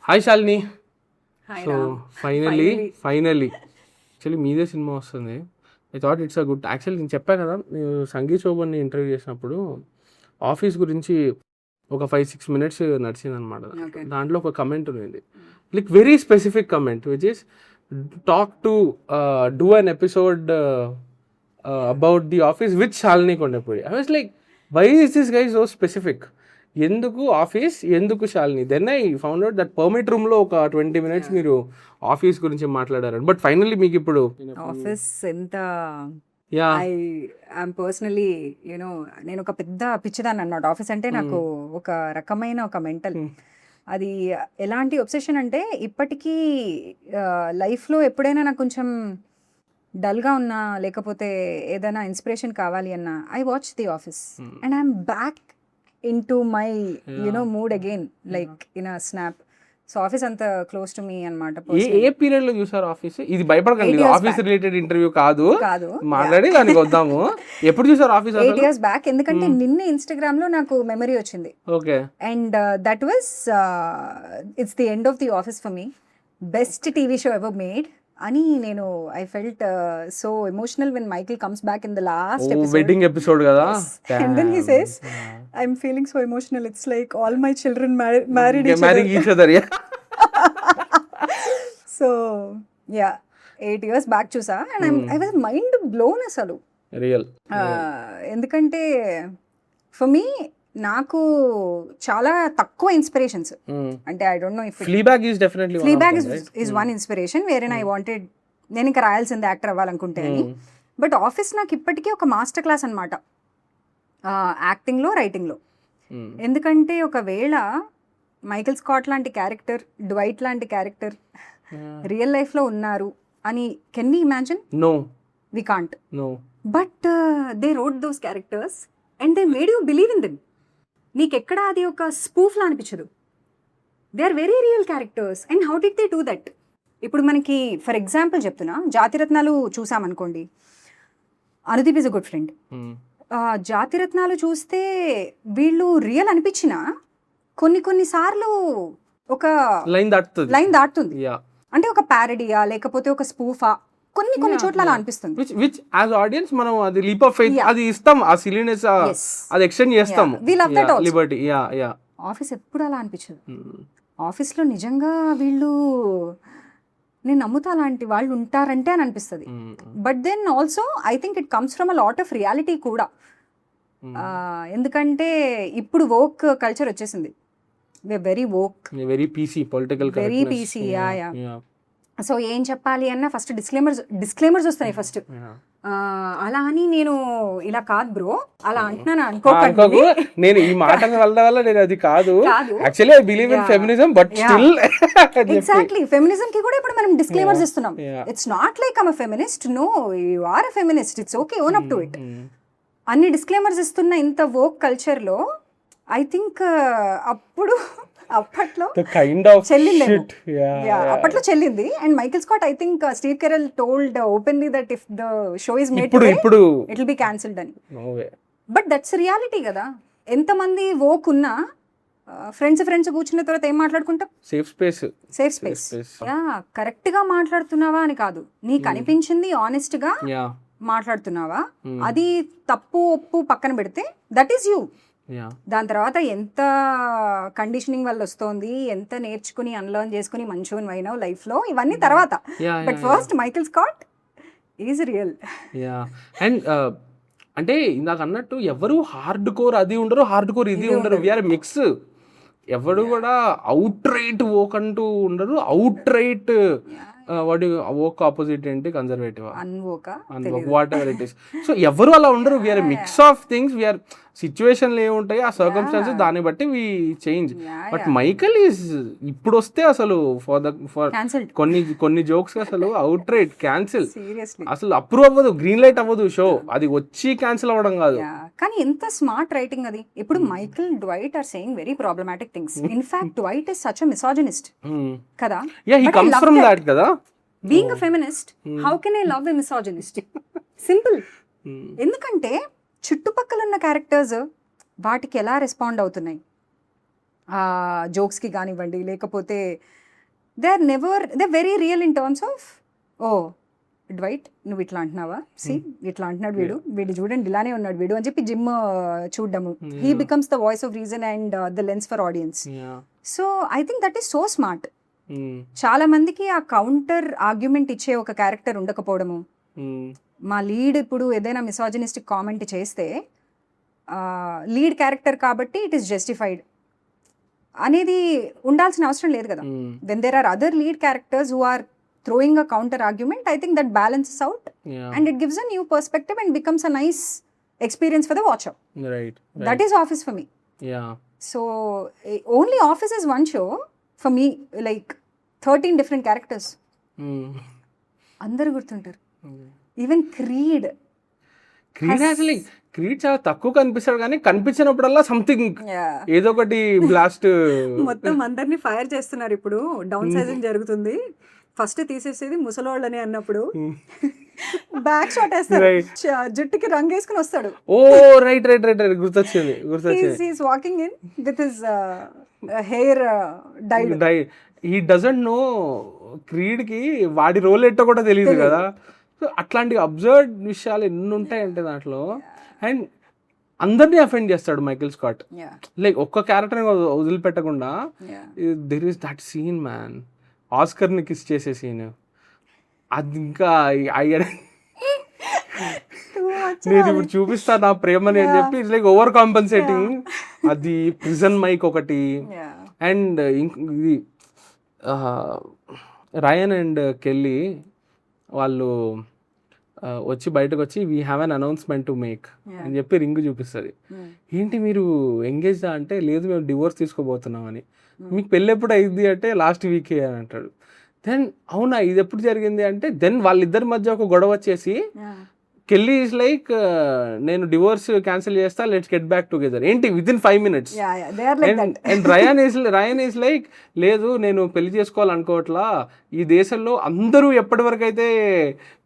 Hi Shalini. Hi so Ram. Finally actually మీదే cinema వస్తుంది. I thought it's a good. Actually నేను చెప్పాను కదా, నేను సంగీత్ శోభన్ని ఇంటర్వ్యూ చేసినప్పుడు ఆఫీస్ గురించి ఒక 5-6 మినిట్స్ నడిచిందనమాట. Okay. దాంట్లో ఒక కమెంట్ ఉంది, like very specific comment which is talk to do an episode about the Office with Shalini Kondapudi. I was like, why is this guy so specific? ఎందుకు ఆఫీస్, ఎందుకు Shalini? Then I found out that permit రూమ్లో ఒక 20 minutes మీరు office గురించి మాట్లాడారు. But finally మీకు ఇప్పుడు office ఎంత యా ఐఎమ్ పర్సనలీ నేను ఒక పెద్ద పిచ్చిదాన్ని అన్నమాట. ఆఫీస్ అంటే నాకు ఒక రకమైన ఒక మెంటల్, అది ఎలాంటి ఒబ్సెషన్ అంటే ఇప్పటికీ లైఫ్లో ఎప్పుడైనా నాకు కొంచెం డల్గా ఉన్నా లేకపోతే ఏదైనా ఇన్స్పిరేషన్ కావాలి అన్నా I watch the office and I'm back in to my mood again, like in a snap. So office అంత క్లోజ్ టు మీ అనమాట. ఏ పీరియడ్ లో చూసారు ఆఫీస్? ఇది భయపడకండి, 8 years ఆఫీస్ రిలేటెడ్ ఇంటర్వ్యూ కాదు, కాదు మాట్లాడి దానికి వద్దాము. ఎప్పుడు చూసారు ఆఫీస్? 8 years back. ఎందుకంటే నిన్న ఇన్స్టాగ్రామ్ లో నాకు మెమరీ వచ్చింది okay, and that was it's the end of the office for me, best TV show ever made అని నేను I felt so emotional when Michael comes back in the last episode. Wedding episode కదా. And then he says, I'm feeling so emotional. It's like all my children married each other. So, yeah, 8 years back చూసా and I was mind blown అసలు. Real. ఎందుకంటే for me నాకు చాలా తక్కువ inspirations, అంటే I don't know if Fleabag is definitely Fleabag is one inspiration where I wanted, నేను ఇంకా రాయాల్సింది actor అవ్వాలనుకుంటే అని. బట్ ఆఫీస్ నాకు ఇప్పటికీ ఒక మాస్టర్ క్లాస్ అనమాట, యాక్టింగ్లో రైటింగ్లో. ఎందుకంటే ఒకవేళ మైకిల్ స్కాట్ లాంటి క్యారెక్టర్, డ్వైట్ లాంటి క్యారెక్టర్ రియల్ లైఫ్లో ఉన్నారు అని can we imagine? No, we can't. No. But they wrote those characters and they made you believe in them. నీకెక్కడ అది ఒక స్పూఫ్లా అనిపించదు. They are very real characters and how did they do that? ఇప్పుడు మనకి ఫర్ ఎగ్జాంపుల్ చెప్తున్నా, జాతిరత్నాలు చూసామనుకోండి, Anudeep is a good friend. Jathiratnalu చూస్తే వీళ్ళు రియల్ అనిపించినా కొన్నిసార్లు ఒక లైన్ దాటుతుంది. అంటే ఒక ప్యారడీయా లేకపోతే ఒక స్పూఫా, కొన్ని చోట్ల అలా అనిపిస్తుంది. విచ్ యాజ్ ఆడియన్స్ మనం అది లీప్ ఆఫ్ ఫెయిత్ అది ఇస్తాం, ఆ సిలీనెస్ అది ఎక్స్టెండ్ చేస్తాము. We love that also. Liberty. Office ఎప్పుడు అలా అనిపించదు. ఆఫీస్లో నిజంగా వీళ్ళు, నేను నమ్ముతా అలాంటి వాళ్ళు ఉంటారంటే అని అనిపిస్తుంది. But then also I think it comes from a lot of reality కూడా. ఎందుకంటే ఇప్పుడు వోక్ కల్చర్ వచ్చేసింది, very woke, very PC, political very PC. So ఏం చెప్పాలి అన్నా ఫస్ట్ డిస్క్లైమర్స్ వస్తాయి ఫస్ట్. అలా అని నేను ఇలా కాదు బ్రో అలా అంటున్నాను అనుకోకండి. నేను ఈ మాట వల్ల నేను అది కాదు, actually I believe in feminism, but still exactly feminism కి కూడా ఇప్పుడు మనం డిస్క్లైమర్స్ ఇస్తున్నాం. It's not like I'm a feminist, no you are a feminist, it's okay, own up to it. అన్ని డిస్క్లైమర్స్ ఇస్తున్న ఇంత వోక్ కల్చర్లో ఐ థింక్ అప్పట్లో చెల్లింది. And Michael Scott, I think Steve Carell told openly that if the show is made today it will be cancelled అని. But that's reality కదా. ఎంతమంది woke ఉన్నా ఫ్రెండ్స్ కూర్చున్న తర్వాత ఏం మాట్లాడుకుంటాం? Safe space. యా, కరెక్ట్ గా మాట్లాడుతున్నావా అని కాదు, నీకు అనిపించింది ఆనెస్ట్ గా మాట్లాడుతున్నావా, అది తప్పు ఒప్పు పక్కన పెడితే దట్ ఈస్ యూ. దాని తర్వాత ఎంత కండిషనింగ్ వల్ల వస్తుంది, ఎంత నేర్చుకుని అన్లర్న్ చేసుకుని మంచిగా అయినావు లైఫ్ లో, ఇవన్నీ తర్వాత. But first Michael Scott is real. And అంటే ఇందాక అన్నట్టు ఎవరు హార్డ్ కోర్ అది ఉండరు, హార్డ్ కోర్ ఇది ఉండరు, వీఆర్ మిక్స్. ఎవరు కూడా అవుట్ రైట్ ఓక్ అంటూ ఉండరు. అవుట్ రైట్ వాటి ఓక్ ఆపోజిట్ ఏంటి? Conservative, unwoke, whatever it is. So ఎవరు అలా ఉండరు, we are mix of things. We are సిచ్యువేషన్లు ఏముంటాయి, ఆ సర్కమ్స్టాన్సెస్, దాన్ని బట్టి we change. But Michael is ఇప్పుడు వస్తే అసలు ఫర్ కొన్ని జోక్స్ అసలు అవుట్ రైట్ క్యాన్సిల్, అసలు అప్రూవ్ అవ్వదు, గ్రీన్ లైట్ అవ్వదు షో, అది వచ్చి క్యాన్సిల్ అవ్వడం కాదు. కానీ ఎంత స్మార్ట్ రైటింగ్ అది. ఇప్పుడు Michael, Dwight are saying very problematic things. In fact Dwight is such a misogynist కదా. Yeah, he comes from that కదా. Being a feminist, how can I love a misogynist? Simple. ఎందుకంటే చుట్టుపక్కల ఉన్న క్యారెక్టర్స్ వాటికి ఎలా respond అవుతున్నాయి, జోక్స్కి కానివ్వండి, లేకపోతే they very real in terms of oh Dwight నువ్వు ఇట్లా అంటున్నావా, సి ఇట్లా అంటున్నాడు వీడు చూడండి ఇలానే ఉన్నాడు వీడు అని చెప్పి జిమ్ చూడడము. He becomes the voice of reason and the lens for audience. So I think that is so smart. చాలా మందికి ఆ కౌంటర్ ఆర్గ్యుమెంట్ ఇచ్చే ఒక క్యారెక్టర్ ఉండకపోవడము. మా లీడ్ ఇప్పుడు ఏదైనా మిసాజినిస్టిక్ కామెంట్ చేస్తే లీడ్ క్యారెక్టర్ కాబట్టి ఇట్ ఈస్ జస్టిఫైడ్ అనేది ఉండాల్సిన అవసరం లేదు కదా. When there are other lead characters who are throwing a counter argument, I think that balances out and it gives a new perspective and becomes a nice experience for the watcher. Right. That is Office for me. Yeah. So only Office is one show for me, like 13 different characters. అందరు గుర్తుంటారు. Even creed అసలు creed చాలా తక్కువ కనిపిస్తాడు కానీ కనిపించినప్పుడల్లా something ఏదో ఒకటి blast. మొత్తం అందరినీ ఫైర్ చేస్తున్నారు ఇప్పుడు, డౌన్ సైజింగ్ జరుగుతుంది. ఫస్ట్ తీసేసేది ముసలోళ్ళని అన్నప్పుడు బ్యాక్ షాట్ వేస్తారు, జుట్టుకి రంగు వేసుకుని వస్తాడు. ఓ రైట్ రైట్ రైట్ రైట్ గుర్తొచ్చింది. Walking in with his hair died. He doesn't know creed కి వాడి రోల్ ఏంటో కూడా తెలియదు కదా. సో అట్లాంటి అబ్జర్వ్ విషయాలు ఎన్ని ఉంటాయంటే దాంట్లో. అండ్ అందరినీ అఫెండ్ చేస్తాడు మైకేల్ స్కాట్. లైక్ ఒక్క క్యారెక్టర్ వదిలిపెట్టకుండా. There is that scene man, ఆస్కర్ని కిస్ చేసే సీన్. అది ఇంకా నేను ఇప్పుడు చూపిస్తా నా ప్రేమని అని చెప్పి ఇట్స్ లైక్ ఓవర్ కాంపన్సేటింగ్. అది ప్రిజన్ మైక్ ఒకటి. అండ్ ఇది రయన్ అండ్ కెల్లీ వాళ్ళు వచ్చి బయటకు వచ్చి we have an announcement to make అని చెప్పి రింగ్ చూపిస్తుంది. ఏంటి మీరు ఎంగేజ్డా అంటే లేదు మేము డివోర్స్ తీసుకోబోతున్నాం అని. మీకు పెళ్ళి ఎప్పుడు అయింది అంటే లాస్ట్ వీకే అని అంటాడు. దెన్ అవునా ఇది ఎప్పుడు జరిగింది అంటే దెన్ వాళ్ళిద్దరి మధ్య ఒక గొడవ వచ్చేసి కెల్లీ ఈజ్ లైక్ నేను డివోర్స్ క్యాన్సిల్ చేస్తా, లెట్స్ గెట్ బ్యాక్ టుగెదర్. ఏంటి within 5 minutes. And Ryan is like లేదు నేను పెళ్లి చేసుకోవాలనుకోవట్లా, ఈ దేశంలో అందరూ ఎప్పటి వరకు అయితే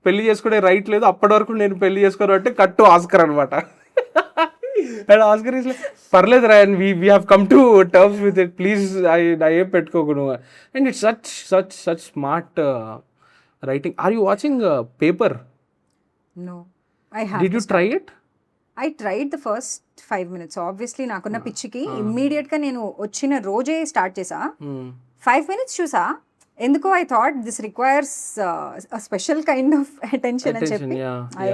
పెళ్లి చేసుకునే రైట్ లేదు అప్పటి వరకు నేను పెళ్లి చేసుకోను అంటే కట్టు ఆస్కర్ అనమాట. అండ్ ఆస్కర్ ఈజ్ లైక్ పర్లేదు Ryan, we have come to terms with it, please ఏం పెట్టుకోకు నువ్వు. And it's such smart writing. Are you watching paper? No, I have. Did you try it? I tried the first 5 minutes. Obviously నాకున్న పిచ్చికి immediate గా నేను వచ్చిన రోజే start చేసా. 5 minutes చూసా. ఎందుకో I thought this requires a special kind of attention అని చెప్పి I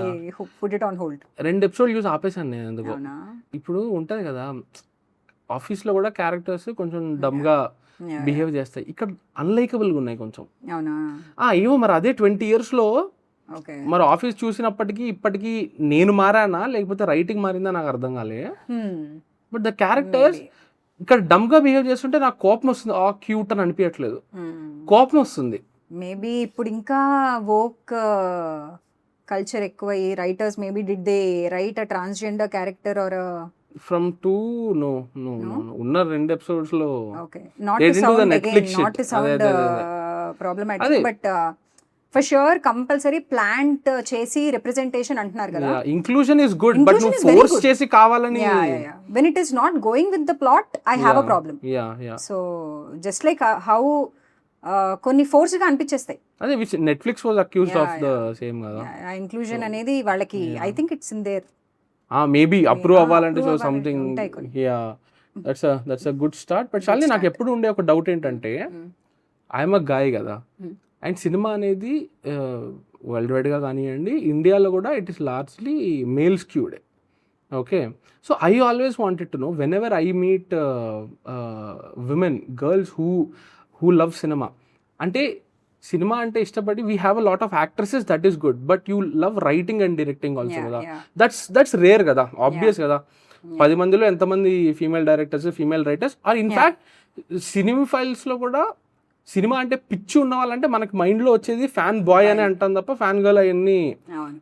put it on hold. 2 episodes చూసి ఆపేసాను నేను. ఎందుకో ఇప్పుడు ఉంటుంది కదా ఆఫీస్లో కూడా క్యారెక్టర్స్ కొంచెం డమ్గా బిహేవ్ చేస్తాయి, ఇక్కడ అన్లైకబుల్గా ఉన్నాయి కొంచెం. అవునా? ఏమో మరి అదే 20 yearsలో మరి ఆఫీస్ చూసినప్పటికీ ఇప్పటికీ నేను మారానా లేకపోతే రైటింగ్ మారిందా నాకు అర్థం కాలే. బట్ ద క్యారెక్టర్స్ ఇక్కడ డమ్ గా బిహేవ్ చేస్తుంటే నాకు కోపం వస్తుంది. క్యూట్ అని అనిపించట్లేదు, కోపం వస్తుంది. మేబీ ఇప్పుడు ఇంకా వోక్ కల్చర్ ఎక్కువ writers maybe did they write a transgender character are from 2 no ఉన్న 2 episodes లో not to sound problematic but for sure compulsory plant చేసి రిప్రజెంటేషన్ అంటున్నారు కదా. ఇంక్లూజన్ ఇస్ గుడ్ బట్ నువ్వు ఫోర్స్ చేసి కావాలని when it is not going with the plot I have a problem. So just like how కొన్ని force గా అనిపించేస్తాయి. అదే which Netflix was accused of the same కదా. ఇంక్లూజన్ అనేది వాళ్ళకి I think it's in there maybe approve అవ్వాలంటే so something. That's a good start. But చాలే నాకు ఎప్పుడు ఉండే ఒక డౌట్ ఏంటంటే ఐఎమ్ అ గాయ్ కదా, అండ్ సినిమా అనేది వరల్డ్ వైడ్గా కానివ్వండి ఇండియాలో కూడా it is largely male skewed. Okay, so I always wanted to know whenever I meet women girls who love cinema, అంటే సినిమా అంటే ఇష్టపడి we have a lot of actresses that is good but you love writing and directing also కదా. That's rare కదా, obvious కదా. 10 మందిలో ఎంతమంది female directors female writers are in fact సినిమాఫైల్స్లో కూడా సినిమా అంటే పిచ్చి ఉన్న వాళ్ళంటే మనకి మైండ్లో వచ్చేది ఫ్యాన్ బాయ్ అని అంటాం తప్ప ఫ్యాన్ గర్ల్ అవన్నీ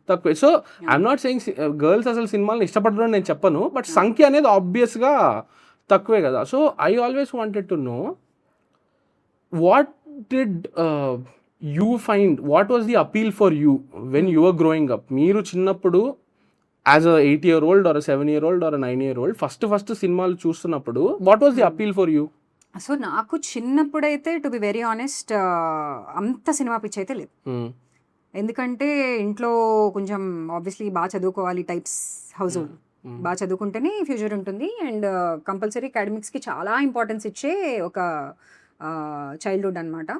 తక్కువే. So I'm not saying girls అసలు సినిమాలను ఇష్టపడడం నేను చెప్పను, బట్ సంఖ్య అనేది ఆబ్వియస్గా తక్కువే కదా. So I always wanted to know what did you find, what was the appeal for you when you are growing up. మీరు చిన్నప్పుడు as a 8-year-old or a 7-year-old or a 9-year-old first సినిమాలు చూస్తున్నప్పుడు what was the appeal for you? So నాకు చిన్నప్పుడైతే to be very honest అంత సినిమా పిచ్చి అయితే లేదు. ఎందుకంటే ఇంట్లో కొంచెం ఆబ్వియస్లీ బాగా చదువుకోవాలి టైప్స్ హౌస్ హోల్డ్. బాగా చదువుకుంటేనే ఫ్యూచర్ ఉంటుంది అండ్ కంపల్సరీ అకాడమిక్స్కి చాలా ఇంపార్టెన్స్ ఇచ్చే ఒక చైల్డ్హుడ్ అనమాట.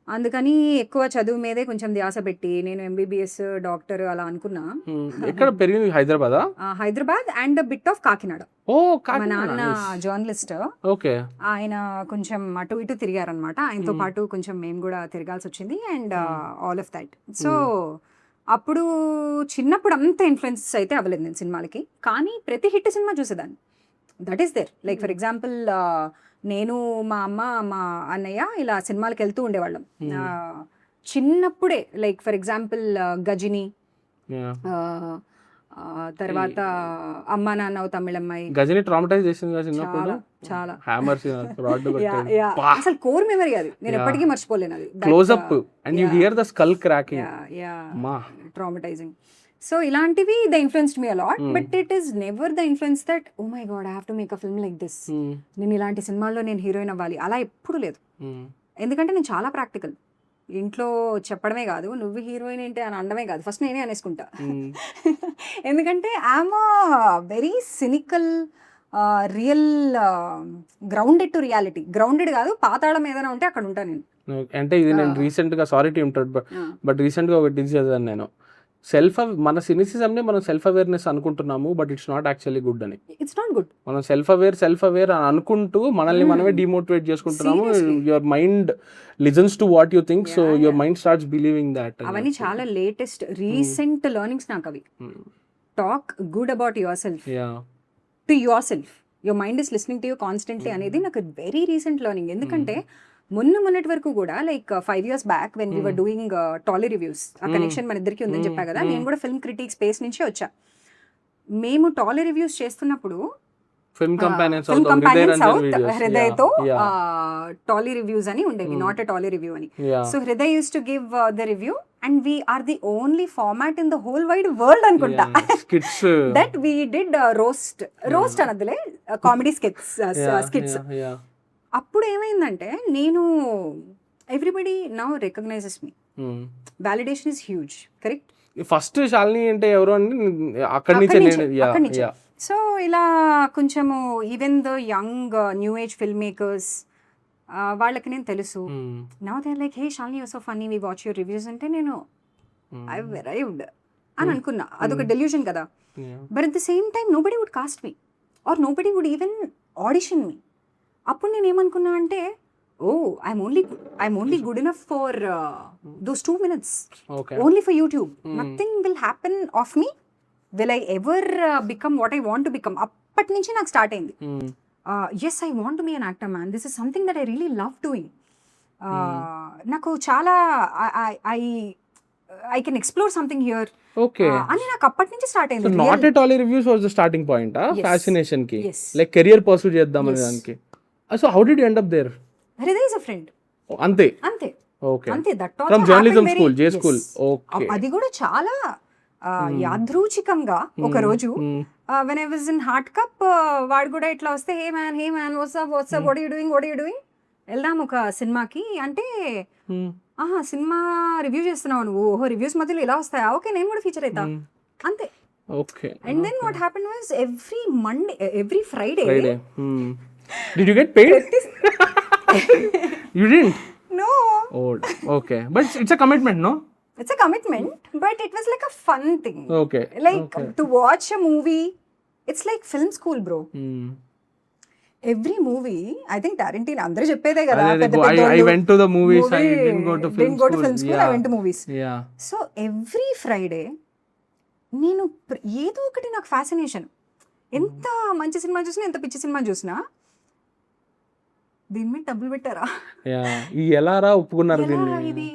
అందుకని ఎక్కువ చదువు మీదే కొంచెం ధ్యాస పెట్టి నేను ఎంబీబీఎస్ డాక్టర్ అలా అనుకున్నా. ఎక్కడ పెరిగింది? హైదరాబాదా? Hyderabad and bit of Kakinada. Oh, మా నాన్న జర్నలిస్ట్. ఓకే. ఆయన కొంచెం అటు ఇటు తిరిగారనమాట. ఆయనతో పాటు కొంచెం మేము కూడా తిరగాల్సి వచ్చింది and all of that. So అప్పుడు చిన్నప్పుడు అంత ఇన్ఫ్లుయెన్స్ అయితే అవ్వలేదు నేను సినిమాలకి, కానీ ప్రతి హిట్ సినిమా చూసేదాన్ని. That is there. Like for example నేను మా అమ్మ మా అన్నయ్య ఇలా సినిమాలకు వెళ్తూ ఉండేవాళ్ళం చిన్నప్పుడే. లైక్ ఫర్ ఎగ్జాంపుల్ గజిని, తర్వాత అమ్మ నాన్న తమిళమ్మాయి. గజిని ట్రామటైజ్ చేసింది కదా చిన్నప్పుడు. చాలా హ్యామర్స్ అసలు కోర్ మెమరీ అది, నేను ఎప్పటికీ మర్చిపోలేను అది. Close up and you hear the skull cracking. Traumatising. So ఇలాంటివి the influenced me a lot, but it is never the influence that oh my god I have to make a film like this, నేను ఇలాంటి సినిమాల్లో నేను heroine అవ్వాలి, అలా ఎప్పుడు లేదు. ఎందుకంటే నేను చాలా ప్రాక్టికల్. ఇంట్లో చెప్పడమే కాదు, నువ్వు హీరోయిన్ ఏంటి అని అనడమే కాదు, ఫస్ట్ నేనే అనేసుకుంటా. ఎందుకంటే I'm very cynical, real, grounded to reality. Grounded కాదు, పాతాళం ఏదైనా ఉంటే అక్కడ ఉంటాను నేను. అంటే ఇది నేను రీసెంట్ గా sorry to interrupt but recent గా ఒకటి చదివాను నేను. మన సినిసిజం ని మనం సెల్ఫ్ అవేర్నెస్ అనుకుంటున్నాము, but it's not actually good అని. It's not good. మనం సెల్ఫ్ అవేర్ అని అనుకుంటూ మనల్ని మనమే డిమోటివేట్ చేసుకుంటున్నాము. Your mind listens to what you think, so your mind starts believing that. అవన్నీ చాలా లేటెస్ట్ రీసెంట్ లెర్నింగ్స్ నాకు అవి. Talk good about yourself to yourself, your mind is listening to you constantly అనేది నాకు very recent learning. ఎందుకంటే మొన్నటి వరకు కూడా like 5 years back when we were doing Tally reviews, ఆ కనెక్షన్ మన ఇద్దరికి ఉందని చెప్పా కదా, నేను కూడా ఫిల్మ్ క్రిటిక్ స్పేస్ నుంచే వచ్చా. మేము టాలీ రివ్యూస్ చేస్తున్నప్పుడు ఫిల్మ్ కంపానియన్ సౌత్ హృదయతో టాలీ రివ్యూస్ అని ఉండేవి, నాట్ ఎ టాలీ రివ్యూ అని. So Hriday used to give the review and we are the only format in the whole wide world అనుకుంటా దట్ వీ డిడ్ రోస్ట్ అనదులే కామెడీ స్కిట్స్. అప్పుడు ఏమైందంటే నేను everybody now recognises me, validation is huge. Correct. First Shalini అంటే ఎవరు అని అక్కడి నుంచి. సో ఇలా కొంచెము even the young new age film makers వాళ్ళకి నేను తెలుసు. Now they like hey Shalini you are so funny, we watch your reviews అంటే నేను ఐ అరైవ్డ్ అని అనుకున్నా. అదొక డెల్యూషన్ కదా. But at the same time nobody would cast me or nobody would even audition me. అప్పుడు నేను ఏమనుకున్నా అంటే oh I'm only good enough for those 2 minutes, only for YouTube. Nothing will happen of me, will I ever become what I want to become. అప్పటి నుంచి నాకు start అయింది, yes I want to be an actor man, this is something that I really love doing. నాకు చాలా I can explore something here అని నాకు అప్పటి నుంచి స్టార్ట్ అయింది. Not at all reviews was the starting point fascination కి, like career pursue చేద్దాం అనే దానికి. So how did you end up there? Hriday is a friend. Ante. Okay. Ante, that also from journalism school, J school. Okay. అది కూడా చాలా యాదృచ్ఛికంగా ఒక రోజు when I was in Heart Cup వాడు కూడా ఇట్లా వస్తే hey man what's up what are you doing వెళ్దాం ఒక సినిమాకి అంటే, సినిమా రివ్యూ చేస్తున్నావు నువ్వు, ఓహో రివ్యూస్ మధ్యలో ఇలా వస్తాయా, ఓకే నేను కూడా ఫీచర్ అవుతా అంతే. Okay. And then what happened was every Friday Did you get paid? You didn't? No. Oh, okay. But it's a commitment, no? It's a commitment, but it was like a fun thing. Okay. Like to watch a movie, it's like film school, bro. Every movie, I think Tarantino అందరూ చెప్పేదే కదా. I went to the movies, I didn't go to film school. I went to movies. Yeah. So every Friday నేను ఏదో ఒకటి నాకు fascination. ఎంత మంచి cinema చూసినా, ఎంత పిచ్చి సినిమా చూసినా దీని మీద డబ్బులు పెట్టారా, ఎలారా ఒప్పుకున్నారు ఇది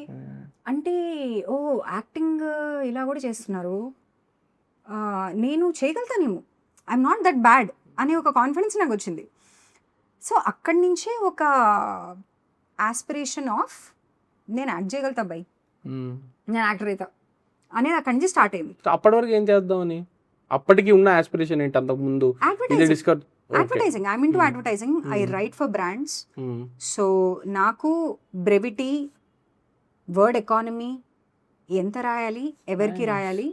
అంటే, ఓ యాక్టింగ్ ఇలా కూడా చేస్తున్నారు, నేను చేయగలుగుతానేమో, ఐఎమ్ నాట్ దట్ బ్యాడ్ అనే ఒక కాన్ఫిడెన్స్ నాకు వచ్చింది. సో అక్కడి నుంచే ఒక ఆస్పిరేషన్ ఆఫ్ నేను యాక్ట్ చేయగలుగుతా బై, నేను యాక్టర్ అవుతా అనేది అక్కడి నుంచి స్టార్ట్ అయింది. అప్పటి వరకు ఏం చేద్దామని అప్పటికి ఉన్న ఆస్పిరేషన్ ఏంటి అంతకు ముందు ఇది discuss advertising. I mean to advertising. I write for brands. So నాకు బ్రెవిటీ, వర్డ్ ఎకానమీ, ఎంత రాయాలి, ఎవరికి రాయాలి,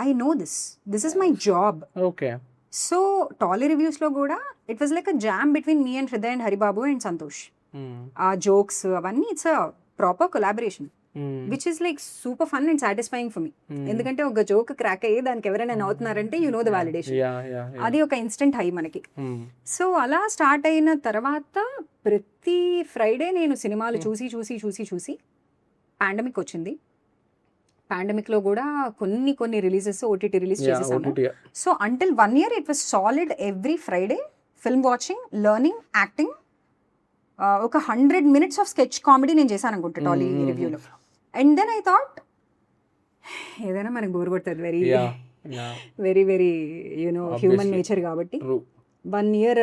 I know this is my job. Okay. So Tolly రివ్యూస్లో కూడా it was like a jam between me and Hriday and Haribabu and Santosh. ఆ jokes అవన్నీ it's a proper collaboration which is like super fun and satisfying for me. ఎందుకంటే ఒక joke crack అయ్యి దానికి ఎవరైనా నవ్వుతున్నారంటే you know the validation. అది ఒక ఇన్స్టెంట్ హై మనకి. సో అలా స్టార్ట్ అయిన తర్వాత ప్రతి ఫ్రైడే నేను సినిమాలు చూసి చూసి చూసి చూసి పాండమిక్ వచ్చింది. పాండమిక్లో కూడా కొన్ని రిలీజెస్ ఓటీటీ రిలీజ్ చేసేసాము. So until 1 year it was solid every Friday film watching, learning, acting. ఒక 100 minutes ఆఫ్ స్కెచ్ కామెడీ నేను చేశాను అనుకుంటా టాలీ రివ్యూలో. అండ్ దెన్ ఐ థాట్ ఏదైనా మనకు బోర్ కొడుతుంది, very very very you know human nature కాబట్టి. 1 year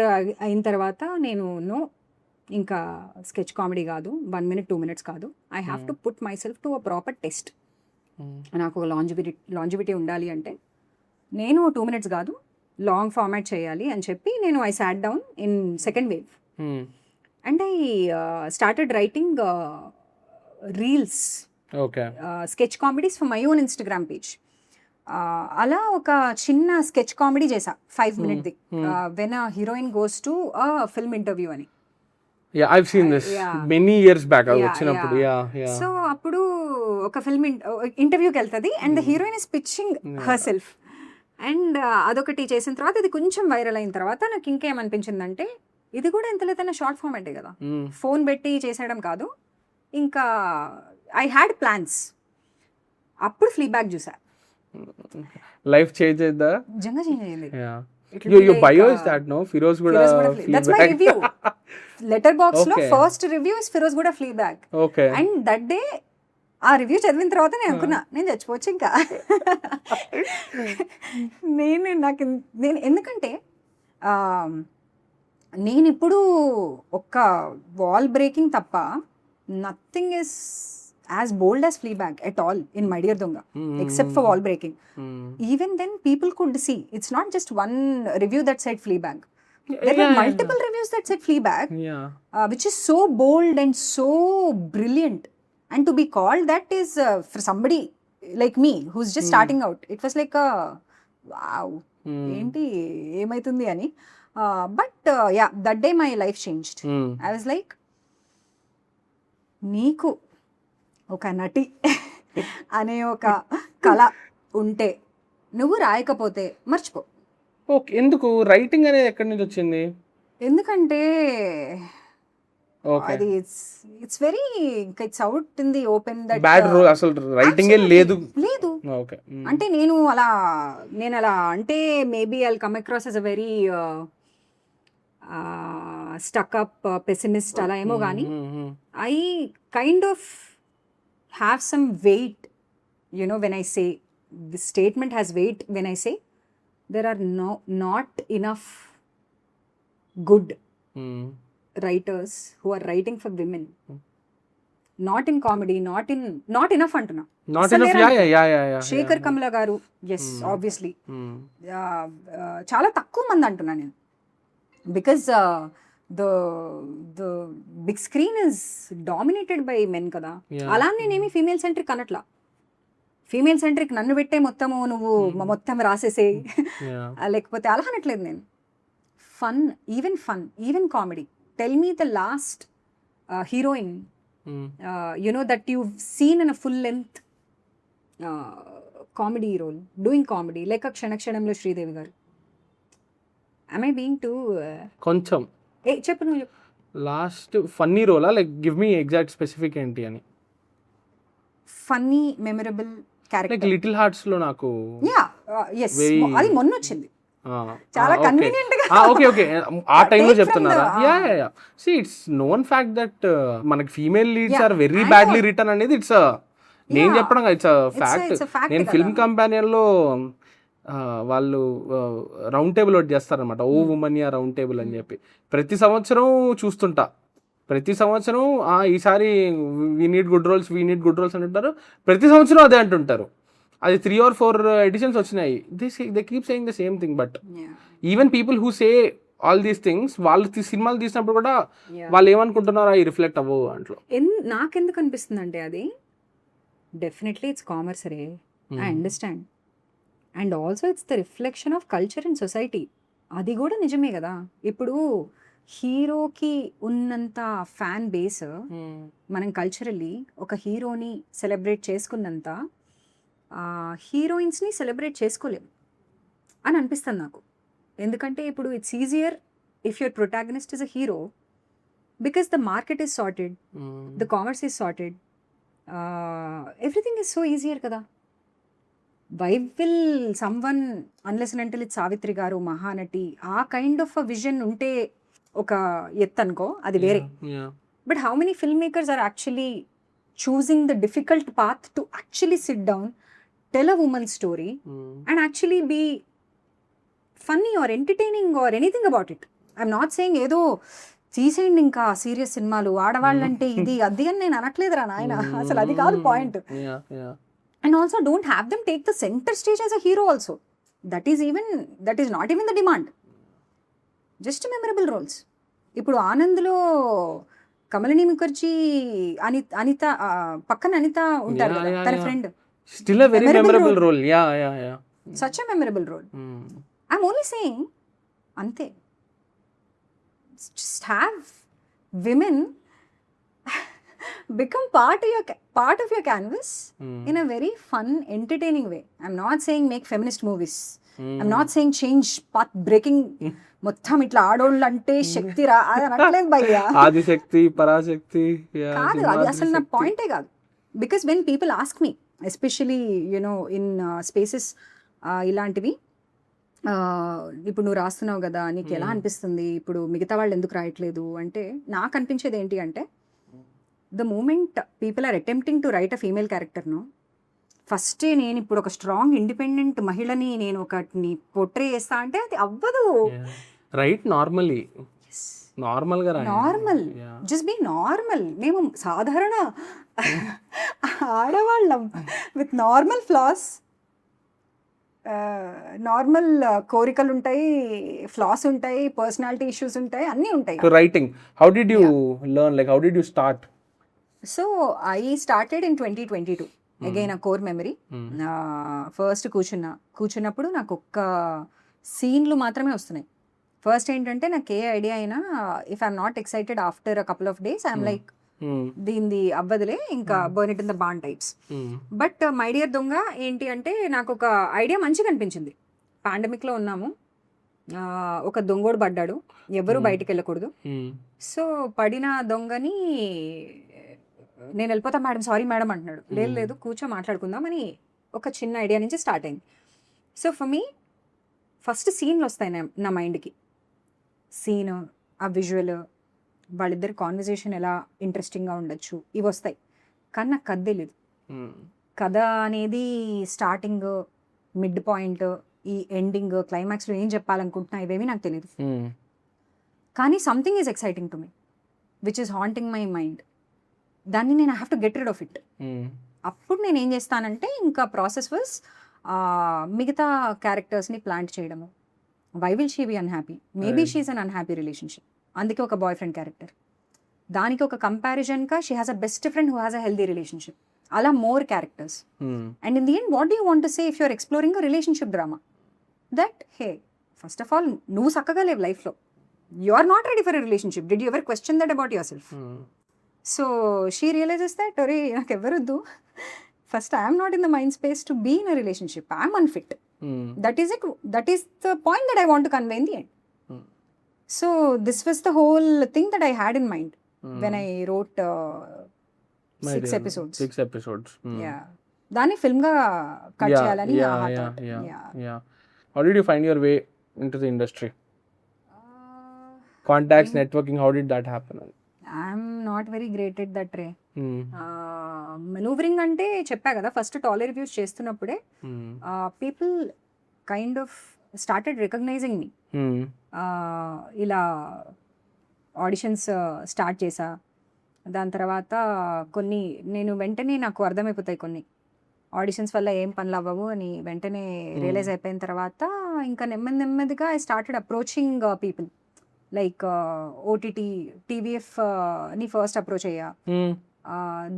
అయిన తర్వాత నేను ఇంకా స్కెచ్ కామెడీ కాదు, 1 minute 2 minutes కాదు, I have to put my self to a proper test. నాకు ఒక లాంజివిటీ ఉండాలి అంటే నేను 2 minutes కాదు, లాంగ్ ఫార్మాట్ చేయాలి అని చెప్పి నేను I sat down in second wave and I started writing reels, sketch comedies for my own Instagram page. అలా ఒక చిన్న స్కెచ్ కామెడీ చేసా 5 minute when a heroine goes to a film interview అని. Yeah, I've seen this many years back. వచ్చినప్పుడు so అప్పుడు ఒక film ఇంటర్వ్యూకి వెళ్తుంది and the heroine is pitching her self. And అదొకటి చేసిన తర్వాత ఇది కొంచెం వైరల్ అయిన తర్వాత నాకు ఇంకేమనిపించిందంటే ఇది కూడా ఎంత లేదన్నా షార్ట్ ఫార్మాటే కదా, ఫోన్ పెట్టి చేసేయడం కాదు. ఇంకా ఐ హ్యాడ్ ప్లాన్స్. అప్పుడు ఫ్లీబ్యాక్ చూసా. లైఫ్ చేంజ్ అయిందా? నిజంగా చేంజ్ అయింది. Your bio is that, no? Firoz Guda Fleabag. That's my review. Letterboxd lo first review is Firoz Guda Fleabag. Okay. And that day ఆ రివ్యూ చదివిన తర్వాత నేను అనుకున్నా నేను చచ్చిపోవచ్చు ఇంకా. నేను ఎందుకంటే నేను ఇప్పుడు ఒక్క వాల్ బ్రేకింగ్ తప్ప nothing is as bold as Fleabag at all in My Dear Donga, except for wall breaking. Even then people could see it's not just one review that said Fleabag. There were multiple reviews that said Fleabag, which is so bold and so brilliant. And to be called that is for somebody like me who's just starting out, it was like a wow, enti emaitundi ani. But yeah, that day my life changed. I was like, నీకు ఒక నటి అనే ఒక కళ ఉంటే నువ్వు రాయకపోతే మర్చిపో. Okay. ఎందుకు రైటింగ్ అనేది ఎక్కడి నుంచి వచ్చింది? ఎందుకంటే అది it's very it's out in the open that bad role, అసలు రైటింగ్ లేదు. ఓకే. అంటే నేను అలా అంటే maybe I'll come across as a very stuck up pessimist అలా ఏమో కానీ I kind of have some weight, you know, when I say this statement has weight, when I say there are not enough good writers who are writing for women, not in comedy, not enough antuna, not enough. Yeah. Shekhar Kamla garu, yes, obviously చాలా తక్కువ మంది అంటున్నా నేను, because the big screen is dominated by men కదా. అలా నేనేమి female centric అనట్లా. Female centric నన్ను పెట్టే మొత్తము నువ్వు మొత్తం రాసేసే లేకపోతే అలా అనట్లేదు నేను. Fun, even comedy. Tell me the last heroine you know that you seen in a full length comedy role, doing comedy, like క్షణక్షణంలో Sridevi garu. am I being too కొంచెం చెప్పు నువ్వు. లాస్ట్ ఫన్నీ రోలా, like give me exact specific ఏంటి అని. Funny memorable character like Little Hearts లో నాకు yes అది మొన్న వచ్చింది చాలా కన్వీనియంట్ గా. ఓకే ఆ టైంలో చెప్తున్నారా? Yeah see it's known fact that మనకి female leads are very badly return అనేది ఇట్స్ నేను చెప్పడం ఇట్స్ ఫ్యాక్ట్. నేను ఫిల్మ్ కంపానియన్ లో వాళ్ళు రౌండ్ టేబుల్ ఒకటి చేస్తారనమాట, ఓ ఉమనియా రౌండ్ టేబుల్ అని చెప్పి. ప్రతి సంవత్సరం చూస్తుంటా, ప్రతి సంవత్సరం ఈసారి వీ నీడ్ గుడ్ రోల్స్ అని అంటారు, ప్రతి సంవత్సరం అదే అంటుంటారు. అది 3 or 4 ఎడిషన్స్ వచ్చినాయి. They keep saying the same thing. But even people who say all these things వాళ్ళు సినిమాలు తీసినప్పుడు కూడా వాళ్ళు ఏమనుకుంటున్నారో అవి రిఫ్లెక్ట్ అవ్వవు దాంట్లో. నాకెందుకు అనిపిస్తుంది అంటే అది definitely it's commerce ray, I understand, and also it's the reflection of culture in society. అది కూడా నిజమే కదా. ఇప్పుడు హీరోకి ఉన్నంత ఫ్యాన్ బేస్ మనం కల్చరల్లీ ఒక హీరోని సెలబ్రేట్ చేసుకున్నంత హీరోయిన్స్ని సెలబ్రేట్ చేసుకోలేము అని అనిపిస్తుంది నాకు. ఎందుకంటే ఇప్పుడు it's easier if your protagonist is a hero because the market is sorted, the commerce is sorted, everything is so easier కదా. Why will someone unless and until it's Savitri garu Mahanati ఆ కైండ్ ఆఫ్ అ విజన్ ఉంటే ఒక ఎత్తు అనుకో, అది వేరే. But how many film makers are actually choosing the difficult path to actually sit down, tell a woman's story and actually be funny or entertaining or anything about it. I'm not saying ఏదో తీసేయండి ఇంకా serious సినిమాలు ఆడవాళ్ళంటే ఇది అది అని నేను అనట్లేదురా నాయన, అసలు అది కాదు point. And also don't have them take the centre stage as a hero also. That is not even the demand, just memorable roles. ఇప్పుడు ఆనంద్లో కమలిని ముఖర్జీ అనిత పక్కన అనిత ఉంటారు కదా, తన friend. Still a very memorable role. Yeah. Such a memorable role. I'm only saying అంతే. Just have women become part of your canvas in a very fun, entertaining way. I'm not saying make feminist movies. I'm not saying change path breaking. మొత్తం ఇట్లా ఆడోళ్ళు అంటే శక్తి రా అది అనట్లేదు భయ్యా, ఆదిశక్తి పరాశక్తి కాదు, అది అసలు నా పాయింటే కాదు. Because when people ask me especially you know in spaces ఇలాంటివి, ఇప్పుడు నువ్వు రాస్తున్నావు కదా నీకు ఎలా అనిపిస్తుంది, ఇప్పుడు మిగతా వాళ్ళు ఎందుకు రాయట్లేదు అంటే, నాకు అనిపించేది ఏంటి అంటే the moment people are attempting to write a female క్యారెక్టర్ను, ఫస్టే నేను ఇప్పుడు ఒక స్ట్రాంగ్ ఇండిపెండెంట్ మహిళని నేను ఒకటిని పోర్ట్రే చేస్తా అంటే అది అవ్వదు. రైట్ నార్మల్లీ నార్మల్గా నార్మల్, జస్ట్ బీ నార్మల్. మేము సాధారణ ఆడవాళ్ళం విత్ నార్మల్ ఫ్లాస్, నార్మల్ కోరికలు ఉంటాయి, ఫ్లాస్ ఉంటాయి, పర్సనాలిటీ ఇష్యూస్ ఉంటాయి, అన్నీ ఉంటాయి. Writing how did you learn, like how did you start? So I started in 2022. Again ఆ కోర్ మెమరీ. ఫస్ట్ కూర్చున్నప్పుడు నాకు ఒక్క సీన్లు మాత్రమే వస్తున్నాయి. ఫస్ట్ ఏంటంటే నాకు ఏ ఐడియా అయినా if I'm not excited after a couple of days I'm like దీనిది అవ్వదులే ఇంకా burn it in the bond types. But my dear దొంగ ఏంటి అంటే నాకు ఒక ఐడియా మంచిగా అనిపించింది. పాండమిక్లో ఉన్నాము, ఒక దొంగోడు పడ్డాడు, ఎవరు బయటికి వెళ్ళకూడదు. సో పడిన దొంగని నేను వెళ్ళిపోతా మేడం, సారీ మేడం అంటున్నాడు. లేదు కూర్చో మాట్లాడుకుందాం అని ఒక చిన్న ఐడియా నుంచి స్టార్ట్ అయింది. సో ఫర్ మీ ఫస్ట్ సీన్లు వస్తాయి నా మైండ్కి. సీన్, ఆ విజువల్, వాళ్ళిద్దరి కాన్వర్జేషన్ ఎలా ఇంట్రెస్టింగ్గా ఉండొచ్చు, ఇవి వస్తాయి. కానీ నాకు కథ తెలియదు. కథ అనేది స్టార్టింగ్, మిడ్ పాయింట్, ఈ ఎండింగ్, క్లైమాక్స్లో ఏం చెప్పాలనుకుంటున్నా ఇవేమీ నాకు తెలియదు. కానీ something is exciting to me which is haunting my mind. దాన్ని నేను I have to get rid of it. అప్పుడు నేను ఏం చేస్తానంటే ఇంకా ప్రాసెస్ వాజ్ మిగతా క్యారెక్టర్స్ని ప్లాంట్ చేయడము. Why will she be unhappy, maybe she is an unhappy relationship, అందుకే ఒక బాయ్ ఫ్రెండ్ క్యారెక్టర్. దానికి ఒక కంపారిజన్గా she has a best friend who has a healthy relationship. అలా more characters. And in the end what do you want to say if you're exploring a relationship drama that hey first of all నువ్వు చక్కగా లేవు లైఫ్లో, you are not ready for a relationship. Did you ever question that about yourself? So she realises that అరే నాకు ఎవరొద్దు, first I'm not in the mind space to be in a relationship, I'm unfit. That is the point that I want to convey in the end. So this was the whole thing that I had in mind when I wrote 6 episodes. దాన్ని ఫిల్మ్గా cut చేయాలని. How did you find your way into the industry? Contacts, networking, how did that happen? I'm not very great at that ray. Manoeuvring అంటే చెప్పా కదా, first Tolly reviews చేస్తున్నప్పుడే people kind of started recognising me. ఇలా auditions start చేసా. దాని తర్వాత కొన్ని నేను వెంటనే నాకు అర్థమైపోతాయి కొన్ని. ఆడిషన్స్ వల్ల ఏం పనులు అవ్వవు అని వెంటనే రియలైజ్ అయిపోయిన తర్వాత ఇంకా నెమ్మదిగా I started approaching people like OTT TVF ని ఫస్ట్ అప్రోచ్ అయ్యా.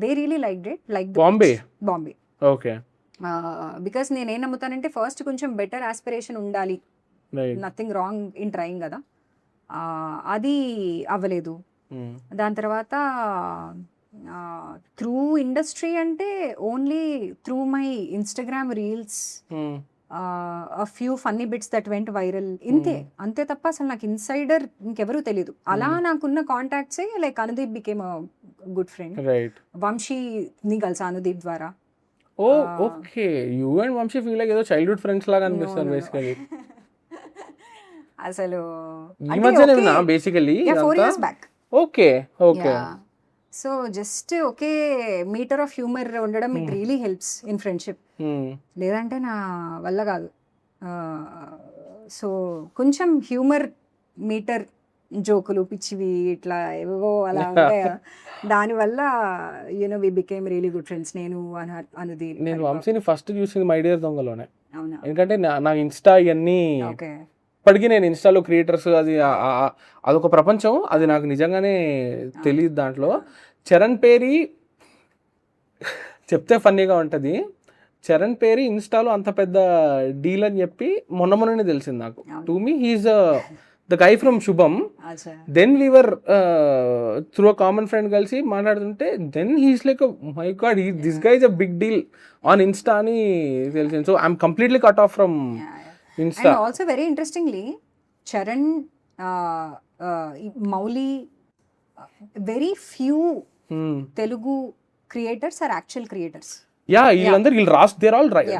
They really like Bombay okay because నేనేం నమ్ముతానంటే ఫస్ట్ కొంచెం బెటర్ ఆస్పిరేషన్ ఉండాలి, నథింగ్ రాంగ్ ఇన్ ట్రైయింగ్ కదా. అది అవ్వలేదు. దాని తర్వాత త్రూ ఇండస్ట్రీ అంటే only through my Instagram reels few funny bits that went viral, అంతే తప్ప అసలు నాకు ఇన్సైడర్ ఇంకెవరూ తెలియదు. అలా నాకున్న కాంటాక్ట్సే like Anudeep became good friend. వంశీని కలిసా అనుదీప్ ద్వారా. Okay you and Vamshi feel like ఏదో చైల్డ్హుడ్ ఫ్రెండ్స్ లాగా అనిపిస్తారు బేసికల్లీ. అసలు ఈ మధ్యనే basically 4 years back. Okay so just ఒకే మీటర్ ఆఫ్ హ్యూమర్ ఉండడం it really helps in friendship. లేదంటే నా వల్ల కాదు. సో కొంచెం హ్యూమర్ మీటర్, జోకులు పిచ్చివి ఇట్లా ఏవో అలా ఉంటాయి. దానివల్ల you know we became really good friends. నేను అనుదీప్. నేను వంశీని ఫస్ట్ చూసింది మై డియర్ దొంగలోనే. అవునా? ఎందుకంటే నా ఇన్స్టా ఇవన్నీ ఓకే ఇప్పటికీ నేను ఇన్స్టాలో క్రియేటర్స్ అదొక ప్రపంచం, అది నాకు నిజంగానే తెలియదు. దాంట్లో చరణ్ పేరి చెప్తే ఫన్నీగా ఉంటుంది. చరణ్ పేరి ఇన్స్టాలో అంత పెద్ద డీల్ అని చెప్పి మొన్ననే తెలిసింది నాకు. To me he is the guy from Shubham. Then we were through a common friend కలిసి మాట్లాడుతుంటే then he's like my God this guy is a big deal on Insta అని తెలిసింది. So I'm completely cut off from Insta. And also very interestingly, Charan, Mauli, very few Telugu creators are actual creators. Yeah,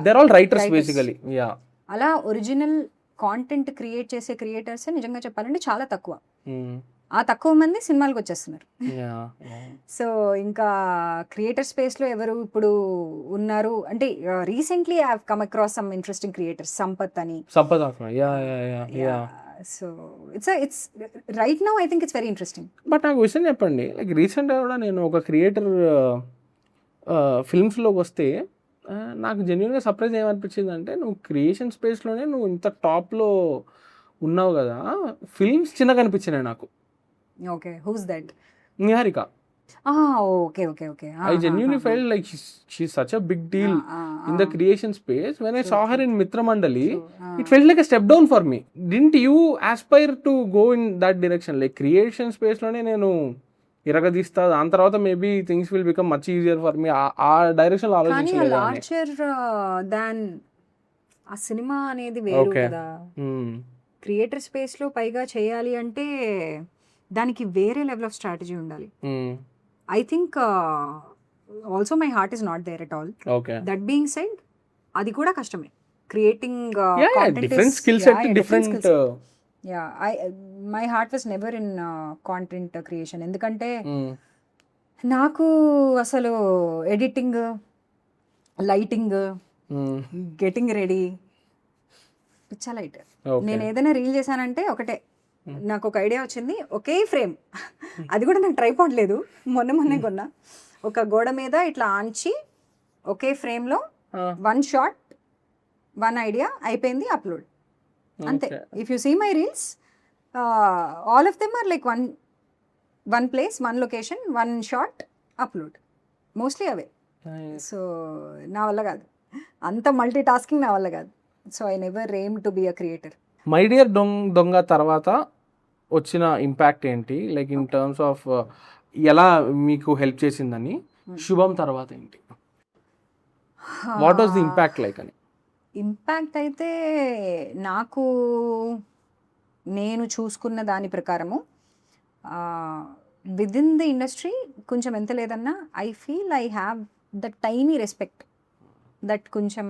they're all writers basically. Yeah. అలా original content create చేసే creators నిజంగా చెప్పాలంటే చాలా తక్కువ. ఆ తక్కువ మంది సినిమాలకు వచ్చేస్తున్నారు. సో ఇంకా క్రియేటర్ స్పేస్లో ఎవరు ఇప్పుడు ఉన్నారు అంటే recently I have come across some interesting creators. Sampath అని. So it's right now I think it's very interesting. But నాకు విషయం చెప్పండి, లైక్ రీసెంట్గా కూడా నేను ఒక క్రియేటర్ ఫిల్మ్స్లోకి వస్తే నాకు జెన్యున్గా సర్ప్రైజ్ ఏమనిపించింది అంటే, నువ్వు క్రియేషన్ స్పేస్లోనే నువ్వు ఇంత టాప్లో ఉన్నావు కదా, ఫిల్మ్స్ చిన్నగా అనిపించినాయి నాకు. Okay, who's that? Niharika. Okay. I genuinely felt like she's such a big deal in the creation space. When I saw her in Mitra Mandali, it felt like a step down for me. Didn't you aspire to go in that direction? Like creation space లోనే నేను ఇరగదీస్తా, దాని తర్వాత maybe things will become much easier for me, ఆ direction ఆలోచించలేదు. Larger than ఆ cinema అనేది వేరు కదా. క్రియేటర్ స్పేస్ లో పైగా చేయాలి అంటే దానికి వేరే లెవెల్ ఆఫ్ స్ట్రాటజీ ఉండాలి. I think also my heart is not there at all. That being said, అది కూడా కష్టమే. Creating different skill set, different. My heart was never in content creation. ఎందుకంటే నాకు అసలు ఎడిటింగ్, లైటింగ్, గెటింగ్ రెడీ పిచ్చా light. నేను ఏదైనా రీల్ చేశానంటే ఒకటే, నాకు ఒక ఐడియా వచ్చింది, ఒకే ఫ్రేమ్, అది కూడా నాకు ట్రైపాడ్ లేదు, మొన్నే కొన్నా, ఒక గోడ మీద ఇట్లా ఆంచి ఒకే ఫ్రేమ్లో 1 shot 1 ఐడియా అయిపోయింది, అప్లోడ్ అంతే. If you see my reels, all of them are like one place, 1 location, 1 shot, upload, mostly అవే. సో నా వల్ల కాదు, అంత మల్టీ టాస్కింగ్ నా వల్ల కాదు. So I never aim to be a creator. My dear Donga తర్వాత వచ్చిన ఇంపాక్ట్ ఏంటి, లైక్ ఇన్ టర్మ్స్ ఆఫ్ ఎలా మీకు హెల్ప్ చేసిందని? శుభం తర్వాత ఏంటి, what was the impact like అని? ఇంపాక్ట్ అయితే నాకు, నేను చూసుకున్న దాని ప్రకారము విదిన్ ది ఇండస్ట్రీ కొంచెం ఎంత లేదన్నా I feel I have the tiny respect that కొంచెం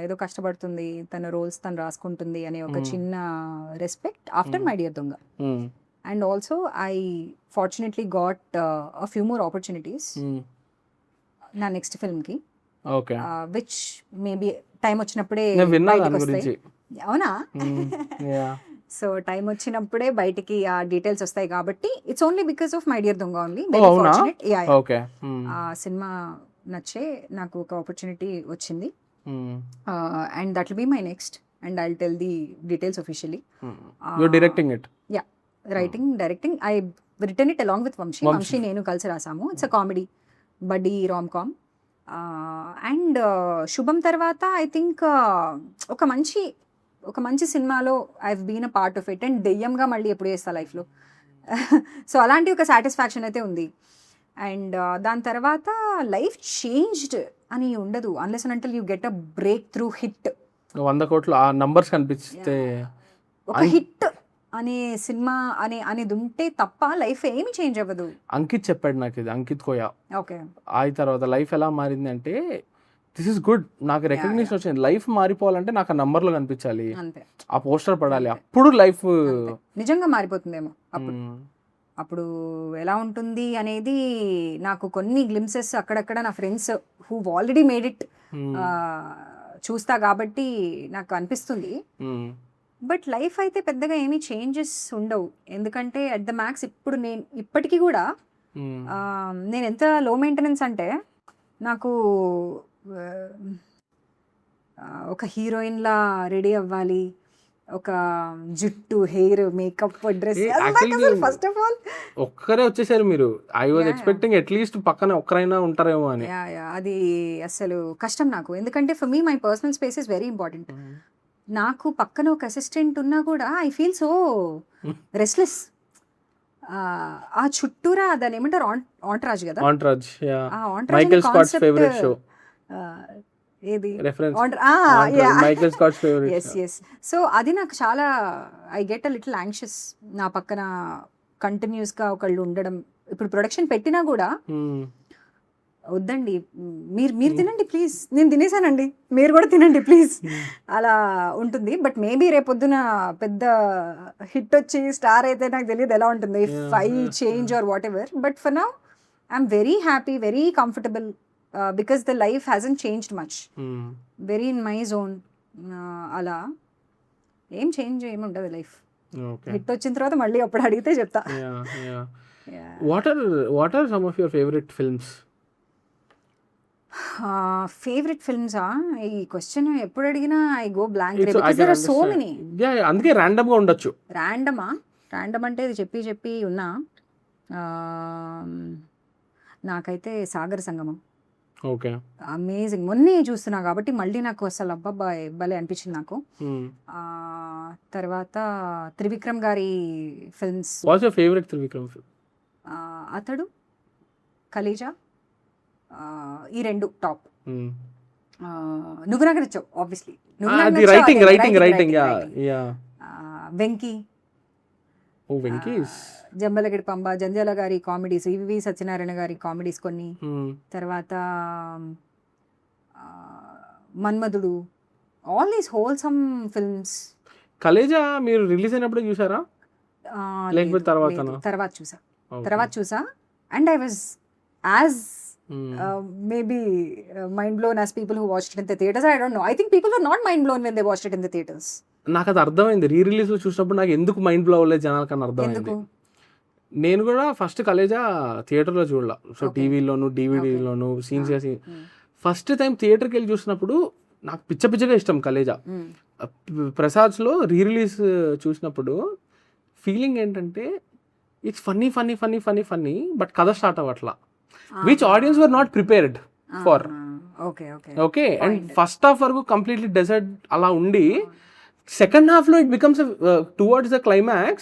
ఏదో కష్టపడుతుంది, తన రోల్స్ తను రాసుకుంటుంది అనే ఒక చిన్న రెస్పెక్ట్ ఆఫ్టర్ మై డియర్ దొంగ. And also I fortunately got a few more opportunities నా నెక్స్ట్ ఫిల్మ్కి, విచ్ మేబీ టైం వచ్చినప్పుడే బయటకు వస్తాయి. అవునా? సో టైం వచ్చినప్పుడే బయటికి ఆ డీటెయిల్స్ వస్తాయి కాబట్టి it's only because of my dear Donga ఓన్లీ. Very fortunate. ఆ సినిమా నచ్చే నాకు ఒక ఆపర్చునిటీ వచ్చింది. And that will be my next and I will tell the details officially. You directing it? Yeah, writing, directing. I written it along with Vamshi నేను కలిసి రాసాము. It's a comedy బడ్డీ రామ్ కామ్. అండ్ శుభం తర్వాత I think ఒక మంచి సినిమాలో I have been a part of it. And దెయ్యంగా మళ్ళీ ఎప్పుడు చేస్తా లైఫ్లో. సో అలాంటి ఒక సాటిస్ఫాక్షన్ అయితే ఉంది. అండ్ దాని తర్వాత లైఫ్ చేంజ్డ్ అని ఉండదు unless and until you get a break through hit. 100 కోట్లు ఆ నంబర్స్ కనిపిస్తే ఒక హిట్ అనే సినిమా అనేది ఉంటే తప్ప లైఫ్ ఏమి చేంజ్ అవ్వదు. అంకిత్ చెప్పాడు నాకు ఇది, అంకిత్ కోయా. ఓకే. ఆ తర్వాత లైఫ్ ఎలా మారింది అంటే దిస్ ఇస్ గుడ్, నాకు రికగ్నిషన్ వచ్చింది. లైఫ్ మారిపోవాలంటే నాకు ఆ నంబర్లో కనిపించాలి, అంతే, ఆ పోస్టర్ పడాలి, అప్పుడు లైఫ్ నిజంగా మారిపోతుందేమో. అప్పుడు ఎలా ఉంటుంది అనేది నాకు కొన్ని గ్లిమ్సెస్ అక్కడక్కడ నా friends who already made it చూస్తా కాబట్టి నాకు అనిపిస్తుంది. బట్ లైఫ్ అయితే పెద్దగా ఏమీ చేంజెస్ ఉండవు. ఎందుకంటే అట్ ద మ్యాక్స్ ఇప్పటికీ కూడా నేను ఎంత లో మెయింటెనెన్స్ అంటే నాకు ఒక హీరోయిన్లా రెడీ అవ్వాలి, ఒక జుట్టు, hair, makeup, dress. First of all ఒక్కరే వచ్చేసారు మీరు. ఐ వాజ్ ఎక్స్పెక్టింగ్ అట్లీస్ట్ పక్కన ఒక్కరైనా ఉంటారేమో అని. అది అసలు కష్టం నాకు. ఎందుకంటే for me my personal space is very important. నాకు పక్కన ఒక అసిస్టెంట్ ఉన్నా కూడా ఐ ఫీల్ సో రెస్ట్లెస్. ఆ చుట్టూరా దాని ఏమంటారు, ఆంట్రాజ్ కదా, ఆంట్రాజ్. మైకేల్ స్కాట్స్ ఫేవరెట్ షో ఏది, reference Michael Scots favourite. yes. So అది నాకు చాలా, I get a little anxious నా పక్కన కంటిన్యూస్ గా ఒకళ్ళు ఉండడం. ఇప్పుడు ప్రొడక్షన్ పెట్టినా కూడా వద్దండి, మీరు తినండి ప్లీజ్, నేను తినేసానండి, మీరు కూడా తినండి ప్లీజ్, అలా ఉంటుంది. బట్ మేబీ రేపొద్దున పెద్ద హిట్ వచ్చి స్టార్ అయితే నాకు తెలియదు ఎలా ఉంటుంది, if I change or whatever. But for now I'm very happy, very comfortable because the life hasn't changed much, very in my zone. అలా ఏం చేంజ్ ఏమి ఉండదు లైఫ్. హిట్ వచ్చిన తర్వాత మళ్ళీ అప్పుడు అడిగితే చెప్తా. What are some of your favourite films? Favourite ఫిల్మ్సా? ఈ క్వశ్చన్ ఎప్పుడు అడిగినా I go blank because there are so many. అందుకే ర్యాండమ్ గా ఉండొచ్చు. ర్యాండమ్ అంటే ఇది చెప్పి ఉన్నా. నాకైతే సాగర సంగమం ఓకే, అమేజింగ్. మొన్నే చూస్తున్నా కాబట్టి మళ్ళీ నాకు అసలు అబ్బబ్బా భలే అనిపించింది నాకు. తర్వాత త్రివిక్రమ్ గారి films. What's your favourite Trivikram film? Athadu, Khaleja, ఈ రెండు టాప్. నువ్వు నాకు నచ్చావు ఆబ్వియస్లీ. వెంకీ, జంబలగడి పంబ, జంధ్యాల గారి కామెడీస్, ఈవి సత్యనారాయణ గారి కామెడీస్ కొన్ని. తర్వాత Manmadhudu, all these wholesome films. Khaleja మీరు రిలీజ్ అయినప్పుడు చూసారా? తర్వాత చూసా. And I was as maybe mind blown as people who watched it in the theaters. I don't know. I think people were not mind blown when they watched it in the theaters. నాకు అది అర్థమైంది re release లో చూసినప్పుడు. నాకు ఎందుకు mind blow అవ్వలేదు జనాలకన్నా అర్థమైంది. నేను కూడా ఫస్ట్ కలేజా థియేటర్లో చూడలా, సో టీవీలోను డివిడీలోను సీన్స్ చేసి ఫస్ట్ టైం థియేటర్కి వెళ్ళి చూసినప్పుడు నాకు పిచ్చగా ఇష్టం కలేజా. ప్రసాద్స్లో రీ రిలీజ్ చూసినప్పుడు ఫీలింగ్ ఏంటంటే ఇట్స్ ఫన్నీ బట్ కథ start అవ్వట్లా, which audience were not prepared for. Okay. And first half వరకు completely desert అలా ఉండి second half లో it becomes towards the climax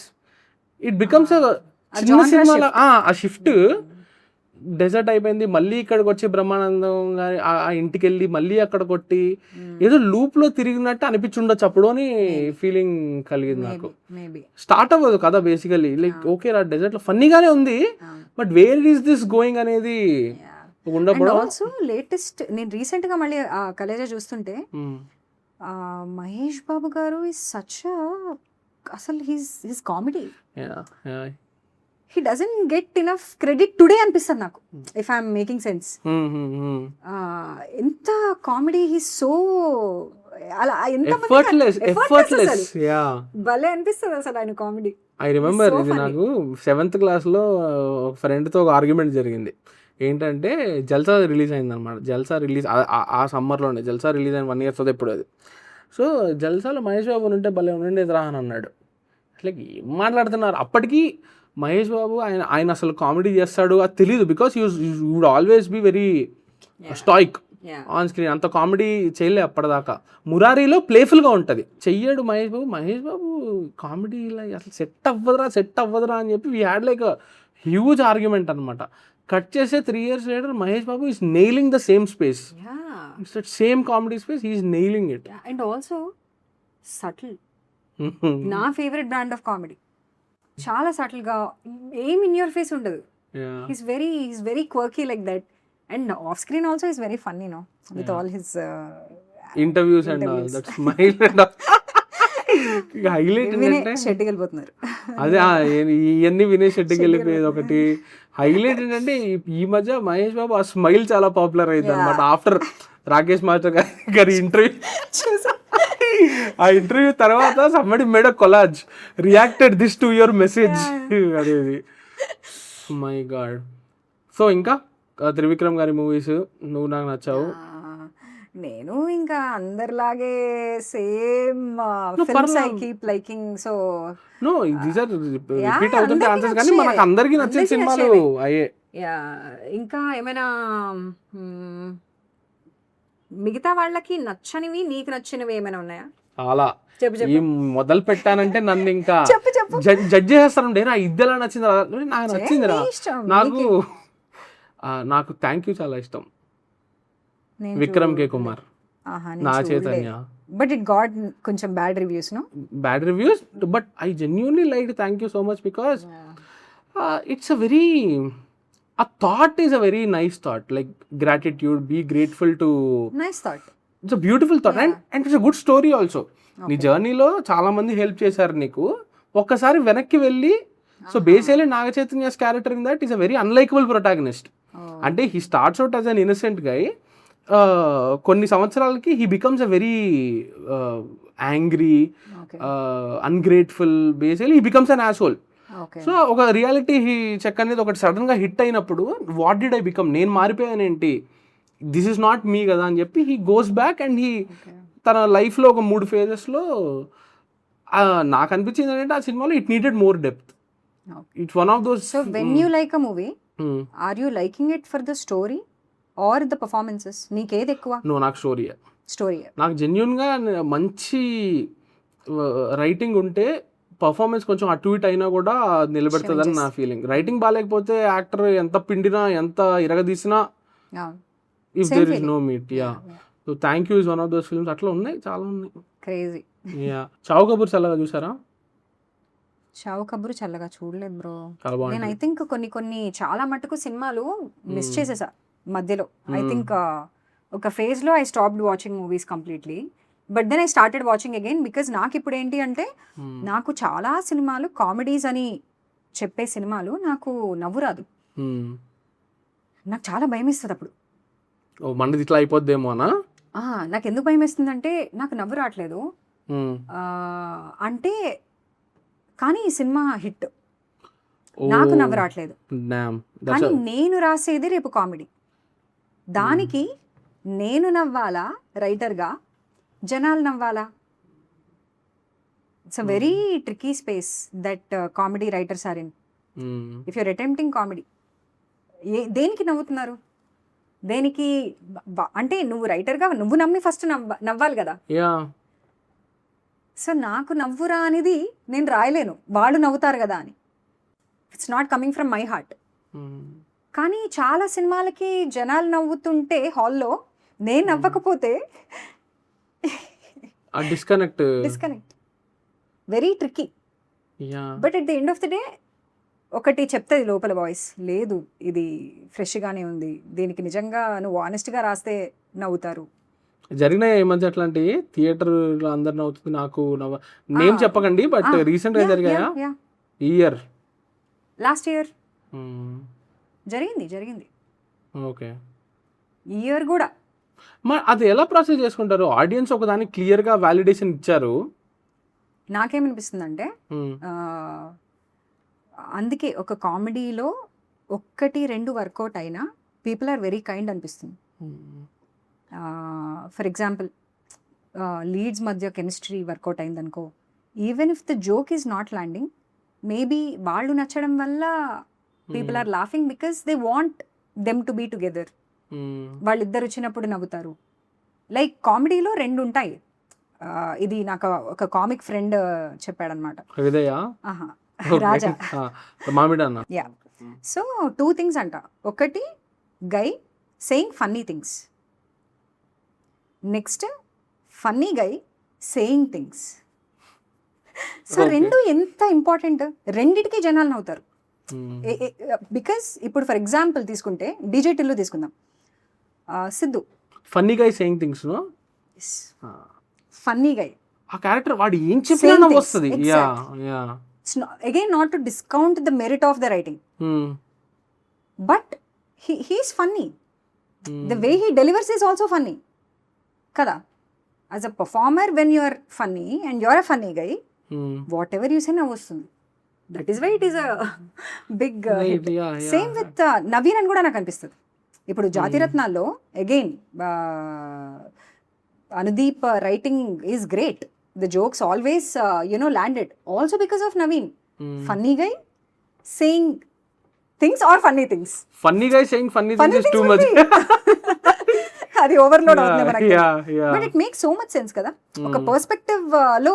it becomes a చిన్న సినిమా ఆ షిఫ్ట్. డెజర్ట్ అయిపోయింది, మళ్ళీ ఇక్కడికి వచ్చి బ్రహ్మానందం గారి ఆ ఇంటికి వెళ్ళి మళ్ళీ అక్కడ కొట్టి ఏదో లూప్ లో తిరిగినట్టు అనిపించుండొచ్చు అప్పుడు అని ఫీలింగ్ కలిగింది నాకు. స్టార్ట్ అవ్వదు కదా బేసికలీ, లైక్ ఓకే రా డెజర్ట్ లో ఫన్నీగానే ఉంది but where is this going అనేది ఉండకూడదు. ఆల్సో లేటెస్ట్ నేను రీసెంట్ గా మళ్ళీ కలేజా చూస్తుంటే మహేష్ బాబు గారు ఇస్ సచ్ అసలు his comedy, he doesn't get enough credit today అనిపిస్తుంది నాకు, if I'm making sense. ఎంత కామెడీ, he's so అలా effortless. భలే అనిపిస్తుంది అసలు ఆయన కామెడీ. ఐ రిమెంబర్ ఇది నాకు 7th క్లాస్ లో ఒక ఫ్రెండ్ తో ఒక ఆర్గ్యుమెంట్ జరిగింది. ఏంటంటే జల్సా రిలీజ్ అయిందనమాట. జల్సా రిలీజ్ ఆ సమ్మర్లోనే జల్సా రిలీజ్ అయిన 1 year అవుతుంది ఎప్పుడు అది. సో జల్సాలో మహేష్ బాబు ఉంటే భలే ఉండండి రా అని అన్నాడు. అసలు ఏం మాట్లాడుతున్నారు. అప్పటికి మహేష్ బాబు ఆయన అసలు కామెడీ చేస్తాడు అది తెలియదు. Because you would always be very stoic on screen. అంత కామెడీ చేయలే అప్పటిదాకా. మురారీలో ప్లేఫుల్గా ఉంటుంది, చెయ్యడు మహేష్ బాబు కామెడీ అసలు సెట్ అవ్వదురా అని చెప్పి we had like huge argument అనమాట. కట్ చేసే 3 years later Mahesh Babu is nailing the same space, same comedy space, is nailing it. And also subtle. నా ఫేవరెట్ బ్రాండ్ ఆఫ్ కామెడీ. చాలా సటిల్గా, ఏం ఇన్ యువర్ ఫేస్ ఉండదు. Is very quirky like that. And off screen also is very funny know with all his interviews and all that smile and highlight ఏంటంటే షెడ్కి వెళ్ళిపోతున్నారు. అదే ఇవన్నీ వినేష్ షెట్టికి వెళ్ళిపోయేది ఒకటి. హైలైట్ ఏంటంటే ఈ మధ్య మహేష్ బాబు ఆ స్మైల్ చాలా పాపులర్ అయింది అనమాట. ఆఫ్టర్ రాకేష్ మాస్టర్ గారి ఇంటర్వ్యూ, ఆ ఇంటర్వ్యూ తర్వాత somebody made a collage, reacted this to your message అనేది. My God. సో ఇంకా త్రివిక్రమ్ గారి మూవీస్ నువ్వు నాకు నచ్చావు. నేను ఇంకా అందరిలాగే same films I keep liking. So no these are repeat అవుతుంటే ఆన్సర్స్, కానీ మనకు అందరికీ నచ్చిన సినిమాలు అయ్యే. ఇంకా ఏమైనా మిగతా వాళ్ళకి నచ్చనివి నీకు నచ్చినవి ఏమైనా ఉన్నాయా? చాలా ఈ మొదలు పెట్టానంటే నన్ను ఇంకా చెప్పు జడ్జ్ చేస్తానండి. నా ఇద్దలా నచ్చింది, నాకు నచ్చిందిరా. నాకు థ్యాంక్ యూ చాలా ఇష్టం. విక్రమ్ కే కుమార్, నా చైతన్య. బట్ ఇట్ గాట్ కొంచెం bad reviews. Bad reviews, but I genuinely like. Thank you so much because it's a very, a thought is a very nice thought, like gratitude, be grateful to. Nice thought. It's a beautiful thought. And it's a good story also. నీ జర్నీలో చాలా మంది help చేశారు నీకు. ఒక్కసారి వెనక్కి వెళ్ళి, so basically Naga Chaitanya's character in that is a very unlikable protagonist. అంటే he starts out as an innocent guy. కొన్ని సంవత్సరాలకి he becomes a very angry, ungrateful, basically he becomes an asshole. So ఒక రియాలిటీ చెక్ అనేది ఒకటి sudden గా hit అయినప్పుడు, what did I become, నేను మారిపోయానేంటి, this is not me కదా అని చెప్పి he goes back and he తన లైఫ్లో ఒక 3 phases నాకు అనిపించింది ఏంటంటే ఆ సినిమాలో it needed more depth. It's one of those. So when you like a movie, are you liking it for the story or the performances? నీకేది ఎక్కువ? నాకు స్టోరీ. నాకు జెన్యున్గా మంచి రైటింగ్ ఉంటే పర్ఫార్మెన్స్ కొంచెం అటు ఇటు అయినా కూడా నిలబెడుతుందని నా ఫీలింగ్. రైటింగ్ బాగాలేకపోతే యాక్టర్ ఎంత పిండినా ఎంత ఇరగదీసినా, if there is no meat. So Thank You is one of those films. అట్లా ఉన్నాయి, చాలా ఉన్నాయి. క్రేజీ. చావు కబూర్ చల్లగా చూసారా? చావు కబూర్ చల్లగా చూడలేదు బ్రో. నేను ఐ థింక్ కొన్ని చాలా మటుకు సినిమాలు మిస్ చేసేసా మధ్యలో. ఐ థింక్ ఒక ఫేజ్ లో I stopped watching movies completely. But then I started watching again because నాకు ఇప్పుడు ఏంటి అంటే, నాకు చాలా సినిమాలు కామెడీస్ అని చెప్పే సినిమాలు నాకు నవ్వు రాదు. నాకు చాలా భయం వేస్తుంది అప్పుడు. మనది ఇట్లా అయిపోద్దేమోనా? నాకు ఎందుకు భయం వేస్తుంది అంటే, నాకు నవ్వు రావట్లేదు అంటే, కానీ ఈ సినిమా హిట్, నాకు నవ్వు రావట్లేదు. కానీ నేను రాసేది రేపు కామెడీ, దానికి నేను నవ్వాలా రైటర్గా, జనాలు నవ్వాలా? It's a very tricky space that comedy writers are in. If you're attempting comedy, దేనికి నవ్వుతున్నారు? దేనికి అంటే నువ్వు రైటర్గా నువ్వు నమ్మి ఫస్ట్ నవ్వాలి కదా. సో నాకు నవ్వురా అనేది నేను రాయలేను, వాళ్ళు నవ్వుతారు కదా అని. It's not coming from my heart. కానీ చాలా సినిమాలకి జనాలు నవ్వుతుంటే హాల్లో నేను నవ్వకపోతే disconnect very tricky. But at the end of the day ఒకటి చెప్తుంది లోపల వాయిస్, లేదు ఇది ఫ్రెష్గానే ఉంది, దీనికి నిజంగా నువ్వు ఆనెస్ట్గా రాస్తే నవ్వుతారు. జరిగినాయి ఈ మధ్య అట్లాంటివి, థియేటర్లో అందరు నవ్వుతుంది. నాకు నేమ్ చెప్పకండి, బట్ రీసెంట్గా జరిగాయా? ఇయర్, లాస్ట్ ఇయర్ జరిగింది. ఓకే, ఇయర్ కూడా. మరి అది ఎలా ప్రాసెస్ చేసుకుంటారు? ఆడియన్స్ ఒకదానికి క్లియర్గా వ్యాలిడేషన్ ఇచ్చారు. నాకేమనిపిస్తుంది అంటే, అందుకే ఒక కామెడీలో 1-2 వర్కౌట్ అయినా పీపుల్ ఆర్ వెరీ కైండ్ అనిపిస్తుంది. ఫర్ ఎగ్జాంపుల్ లీడ్స్ మధ్య కెమిస్ట్రీ వర్కౌట్ అయిందనుకో, even if the joke is not landing, maybe వాళ్ళు నచ్చడం వల్ల people are laughing because they want them to be together. వాళ్ళిద్దరు వచ్చినప్పుడు నవ్వుతారు. లైక్ కామెడీలో 2 ఉంటాయి. ఇది నాకు ఒక కామిక్ ఫ్రెండ్ చెప్పాడనమాట. రాజా. యా. సో 2 things అంట. ఒకటి guy saying funny things, next funny guy saying things. So 2 ఎంత ఇంపార్టెంట్, రెండిటికి జనాలు నవ్వుతారు. బికాస్ ఇప్పుడు ఫర్ ఎగ్జాంపుల్ తీసుకుంటే డీజే టిల్లు తీసుకుందాం. Siddhu funny guy saying things no, funny guy, ఆ క్యారెక్టర్ వాడు ఏం చెప్పినా వస్తుంది. Yeah yeah. Again not to discount the merit of the writing, but he is funny. The way he delivers is also funny kada. As a performer, when you are funny and you are a funny guy, whatever you say navvustundi. That is why it is a big hit. Same with Naveen అని కూడా నాకు అనిపిస్తుంది. ఇప్పుడు జాతిరత్నాల్లో again Anudeep writing is great. The jokes always landed also because of Naveen. Funny guy saying things or funny things. Funny guy saying funny things is too much. అది overload అవుతుంది మనకి. But it makes so much sense కదా. ఒక perspective లో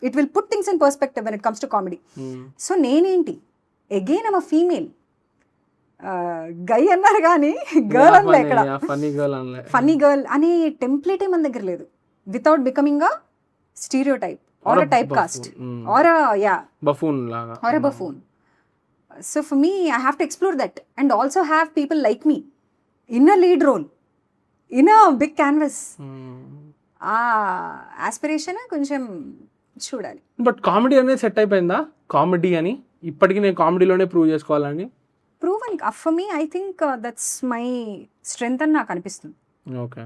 it will put things in perspective when it comes to comedy. So నేనేంటి again I'm a female. గై అన్నారు కానీ girl అనలే ఇక్కడ. ఫన్నీ గర్ల్ అనే టెంప్లేటే మన దగ్గర లేదు. Without becoming a stereotype or a typecast or a buffoon లాగా or a buffoon. So for me, I have to explore that and also have people like me in a lead role, in a big canvas. Aspiration కొంచెం చూడాలి. But comedy అనేది set అయిపోయిందా? Comedy అని ఇప్పటికీ నేను కామెడీలోనే prove చేసుకోవాలని proven. For me I think that's my strength అని నాకు అనిపిస్తుంది. ఓకే.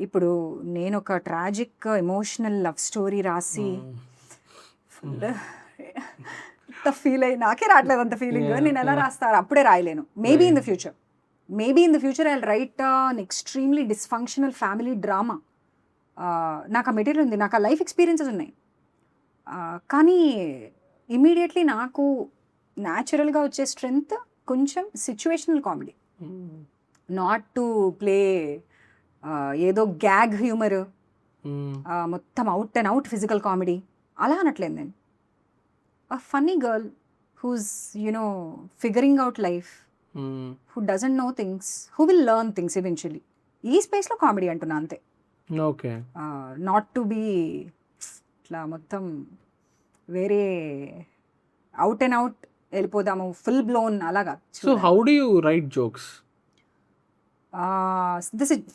ఇప్పుడు నేను ఒక ట్రాజిక్ ఎమోషనల్ లవ్ స్టోరీ రాసి ఫీల్ అయ్యి నాకే రావట్లేదు అంత ఫీలింగ్. నేను ఎలా రాస్తాను? అప్పుడే రాయలేను. Maybe in the future I will write an extremely dysfunctional family drama. నాకు ఆ మెటీరియల్ ఉంది, నాకు ఆ లైఫ్ ఎక్స్పీరియన్సెస్ ఉన్నాయి. కానీ ఇమీడియట్లీ నాకు న్యాచురల్గా వచ్చే స్ట్రెంగ్త్ కొంచెం situational comedy, not to play ఏదో గ్యాగ్ హ్యూమర్, మొత్తం out and out physical comedy అలా అనట్లేదు నేను. A funny girl who's figuring out life, who doesn't know things, who will learn things eventually. ఈ స్పేస్ లో కామెడీ అంటున్నా అంతే. ఓకే. నాట్ టు బీ ఇట్లా మొత్తం వేరే అవుట్ అండ్ అవుట్ వెళ్ళిపోదాము ఫుల్ బ్లోన్ అలాగా. So how do you write jokes?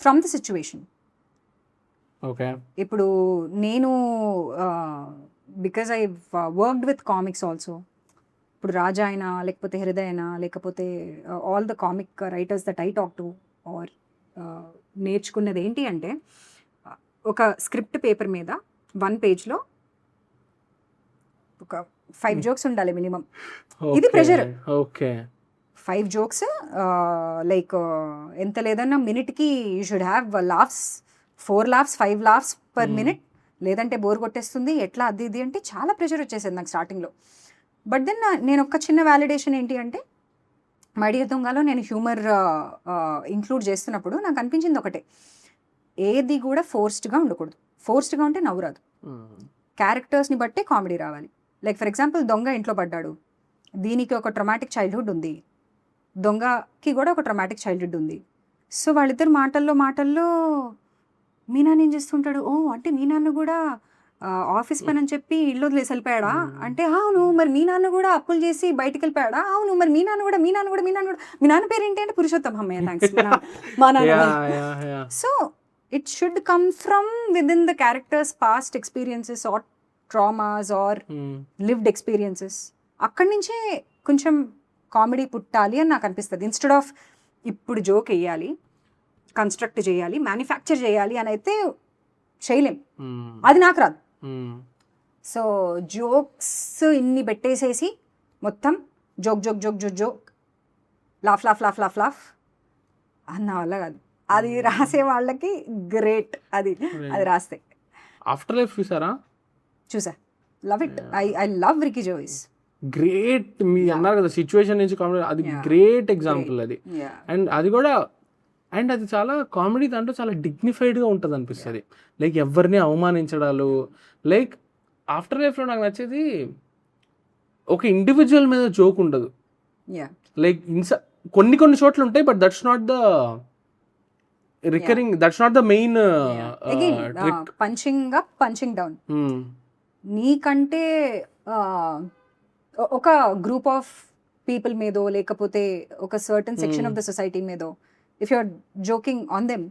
From the situation. Okay. ఇప్పుడు నేను because I worked with comics also. ఇప్పుడు రాజా అయినా లేకపోతే హృదయ అయినా లేకపోతే all the comic writers that I talk to are నేర్చుకున్నది ఏంటి అంటే, ఒక స్క్రిప్ట్ పేపర్ మీద 1 పేజ్లో ఒక 5 jokes ఉండాలి మినిమం. ఇది ప్రెషర్. ఓకే. 5 jokes లైక్ ఎంత లేదన్నా మినిట్కి you should have laughs, 4 laughs 5 laughs per minute. లేదంటే బోర్ కొట్టేస్తుంది ఎట్లా అది ఇది అంటే చాలా ప్రెషర్ వచ్చేసింది నాకు స్టార్టింగ్లో. బట్ దెన్ నేను ఒక చిన్న వ్యాలిడేషన్ ఏంటి అంటే, మై డియర్ దొంగలో నేను హ్యూమర్ ఇంక్లూడ్ చేస్తున్నప్పుడు నాకు అనిపించింది ఒకటే, ఏది కూడా ఫోర్స్డ్గా ఉండకూడదు. ఫోర్స్డ్గా ఉంటే నవ్వు రాదు. క్యారెక్టర్స్ని బట్టే కామెడీ రావాలి. లైక్ ఫర్ ఎగ్జాంపుల్ దొంగ ఇంట్లో పడ్డాడు, దీనికి ఒక ట్రమాటిక్ చైల్డ్హుడ్ ఉంది, దొంగకి కూడా ఒక ట్రమాటిక్ చైల్డ్హుడ్ ఉంది. సో వాళ్ళిద్దరు మాటల్లో మీ నాన్న ఏం చేస్తుంటాడు, ఓ అంటే మీ నాన్న కూడా ఆఫీస్ పని అని చెప్పి ఇల్లు వదిలేసి వెళ్ళిపోయాడా అంటే, అవును మరి మీ నాన్న కూడా అప్పులు చేసి బయటికి వెళ్ళిపోయాడా, అవును మరి మీ నాన్న కూడా మీ నాన్న పేరు ఏంటి అంటే పురుషోత్తం. అమ్మయ్య థ్యాంక్స్ మా నాన్న. So it should come from within the characters past experiences or traumas or lived experiences. అక్కడి నుంచే కొంచెం కామెడీ పుట్టాలి అని నాకు అనిపిస్తుంది. ఇన్స్టెడ్ ఆఫ్ ఇప్పుడు జోక్ వేయాలి, కన్స్ట్రక్ట్ చేయాలి, మ్యానుఫ్యాక్చర్ చేయాలి అని అయితే చేయలేం, అది నాకు రాదు. సో జోక్స్ ఇన్ని పెట్టేసేసి మొత్తం joke laugh laugh laugh laugh laugh అన్న వల్ల కాదు. అది రాసే వాళ్ళకి గ్రేట్. అది రాస్తే. ఆఫ్టర్ లైఫ్ చూసారా? చూసా, love it. I love Ricky Gervais. Great. మీ అన్నారు కదా సిచ్యువేషన్ నుంచి కామెడీ, అది గ్రేట్ ఎగ్జాంపుల్ అది. అండ్ అది కూడా, అండ్ అది చాలా కామెడీ దాంట్లో చాలా డిగ్నిఫైడ్గా ఉంటుంది అనిపిస్తుంది. లైక్ ఎవరిని అవమానించడాలు. లైక్ ఆఫ్టర్ లైఫ్లో నాకు నచ్చేది ఒక ఇండివిజువల్ మీద జోక్ ఉండదు. లైక్ కొన్ని చోట్ల ఉంటాయి, but that's not the recurring, that's not the main trick. Punching up, punching down. నీకంటే ఒక గ్రూప్ ఆఫ్ పీపుల్ మీదో లేకపోతే ఒక certain section of the society మీదో if you are joking on them,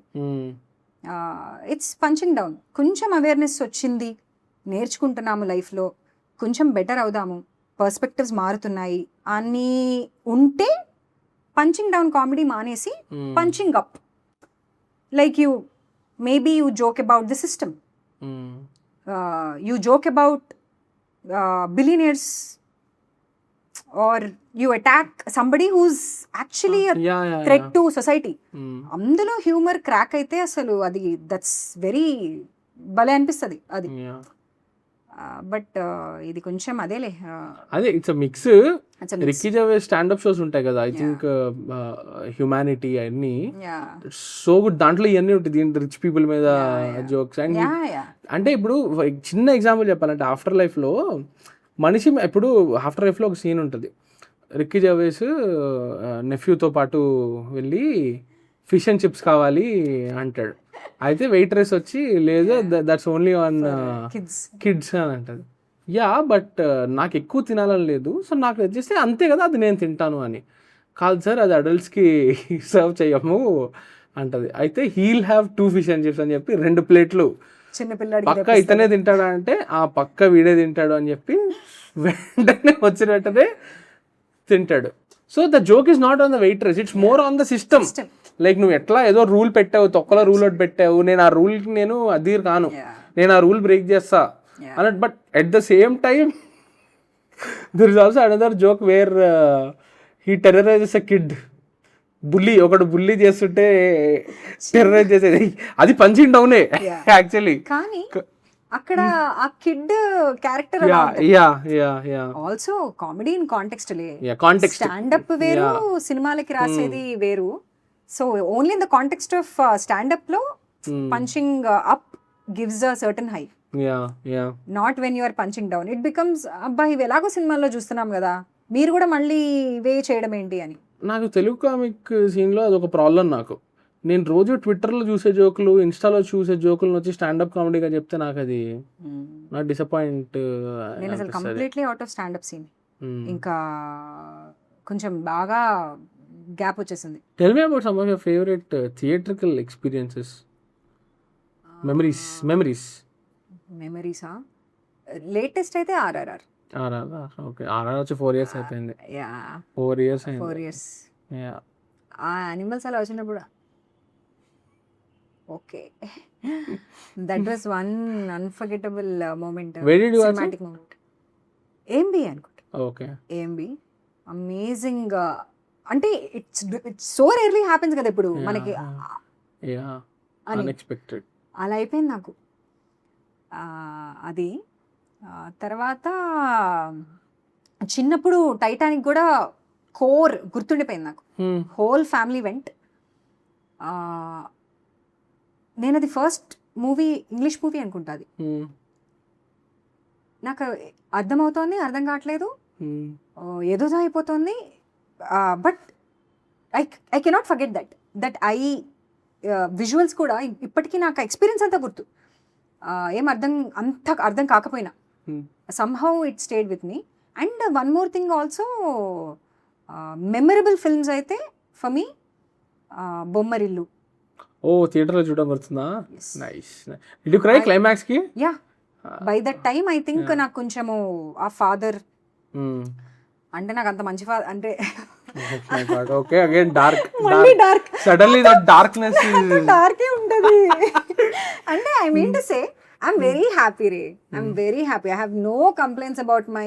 it's punching down. కొంచెం awareness వచ్చింది, నేర్చుకుంటున్నాము లైఫ్లో, కొంచెం బెటర్ అవుదాము, పర్స్పెక్టివ్స్ మారుతున్నాయి అని ఉంటే పంచింగ్ డౌన్ కామెడీ మానేసి punching up. Like you maybe you joke about the system, you joke about billionaires, or you attack somebody who's actually a threat to society. అందులో హ్యూమర్ క్రాక్ అయితే అసలు అది that's very భలే అనిపిస్తుంది అది. But ఇది కొంచెం అదేలే, అదే it's mix. Ricky Gervais standup shows ఉంటాయి కదా, ఐ థింక్ హ్యుమానిటీ అన్ని సో గుడ్. దాంట్లో ఇవన్నీ ఉంటుంది, రిచ్ పీపుల్ మీద జోక్స్. అండ్ అంటే ఇప్పుడు చిన్న ఎగ్జాంపుల్ చెప్పాలంటే ఆఫ్టర్ లైఫ్లో మనిషి, ఇప్పుడు ఆఫ్టర్ లైఫ్లో ఒక సీన్ ఉంటుంది, రిక్కీ జర్వైస్ నెఫ్యూతో పాటు వెళ్ళి ఫిష్ అండ్ చిప్స్ కావాలి అంటాడు. అయితే వెయిట్రెస్ వచ్చి లేదు దట్స్ ఓన్లీ ఆన్ కిడ్స్ అని అంటది. బట్ నాకు ఎక్కువ తినాలని లేదు, సో నాకు వచ్చేస్తే అంతే కదా, అది నేను తింటాను అని. కాదు సార్, అది అడల్ట్స్కి సర్వ్ చేయము అంటది. అయితే he'll have 2 fish and chips అని చెప్పి 2 ప్లేట్లు పక్క ఇతనే తింటాడా అంటే ఆ పక్క వీడే తింటాడు అని చెప్పి వెంటనే వచ్చిన వెంటనే తింటాడు. So the joke is not on the waitress, it's more on the system. Like నువ్వు ఎట్లా ఏదో రూల్ పెట్టావు, తొక్కలో రూల్ ఒకటి పెట్టావు, నేను ఆ రూల్కి నేను అది కాను, నేను ఆ రూల్ బ్రేక్ చేస్తా అన్నట్టు. But at the same time there is also another joke where he terrorises a kid. ఒకడు బుల్లీ చేస్తుంటే టెర్రరైజ్ చేసేది, అది పంచింగ్ డౌనే యాక్చువల్లీ. కానీ అక్కడ ఆ kid character also comedy in context. Standup వేరు, సినిమాలకి రాసేది వేరు. So only in the context of standup లో punching up gives a certain high, not when you are punching down. It becomes అబ్బా ఇవి ఎలాగో సినిమాల్లో చూస్తున్నాం కదా, మీరు కూడా మళ్ళీ ఇవే చేయడం ఏంటి అని. నాకు తెలుగు కామిక్ సీన్లో అదొక ప్రాబ్లం. నేను రోజు ట్విట్టర్లో చూసే జోకులు, ఇన్స్టాలో చూసే జోకులను వచ్చి స్టాండప్ కామెడీగా చెప్తే నాకు అది నాకు డిసప్పాయింట్. నేను అసలు completely out of standup scene, ఇంకా కొంచెం బాగా గ్యాప్ వచ్చేసింది. Tell me about some of your favourite theatrical experiences, మెమరీసా? లేటెస్ట్ అయితే ఆర్ఆర్ఆర్. ఓకే, ఆర్ఆర్ఆర్ వచ్చి 4 years అయిపోయింది. 4 years. ఆ యానిమల్స్ అలా వచ్చినప్పుడు okay, that was one unforgettable moment, cinematic moment. AMB అనుకుంటా. Okay, AMB amazing. అంటే ఇట్స్ సో రేర్లీ హ్యాపెన్స్ కదా ఇప్పుడు మనకి, అన్ఎక్స్పెక్టెడ్. అలా అయిపోయింది నాకు అది. తర్వాత చిన్నప్పుడు టైటానిక్ కూడా కోర్ గుర్తుండిపోయింది నాకు. Whole family vent. నేను అది ఫస్ట్ మూవీ, ఇంగ్లీష్ మూవీ అనుకుంటా అది. నాకు అర్థమవుతోంది, అర్థం కావట్లేదు, ఏదో అయిపోతుంది. But I cannot forget that visuals కూడా ఇప్పటికీ నాకు ఎక్స్పీరియన్స్ అంతా గుర్తు. ఏం అర్థం కాకపోయినా somehow it stayed with me. And one more thing also, memorable films అయితే for me బొమ్మరిల్లు. థియేటర్లో చూడడం గుర్తుందా? Nice. Did you cry climax కి? Yeah, by that time I think నాకు కొంచెము ఆ ఫాదర్ అంటే నాకు అంత మంచి ఫాదర్ అంటే okay, again dark suddenly that darkness డార్కే ఉంటది. అంటే I mean to say I'm very happy, Ray. I'm very happy. I have no complaints about my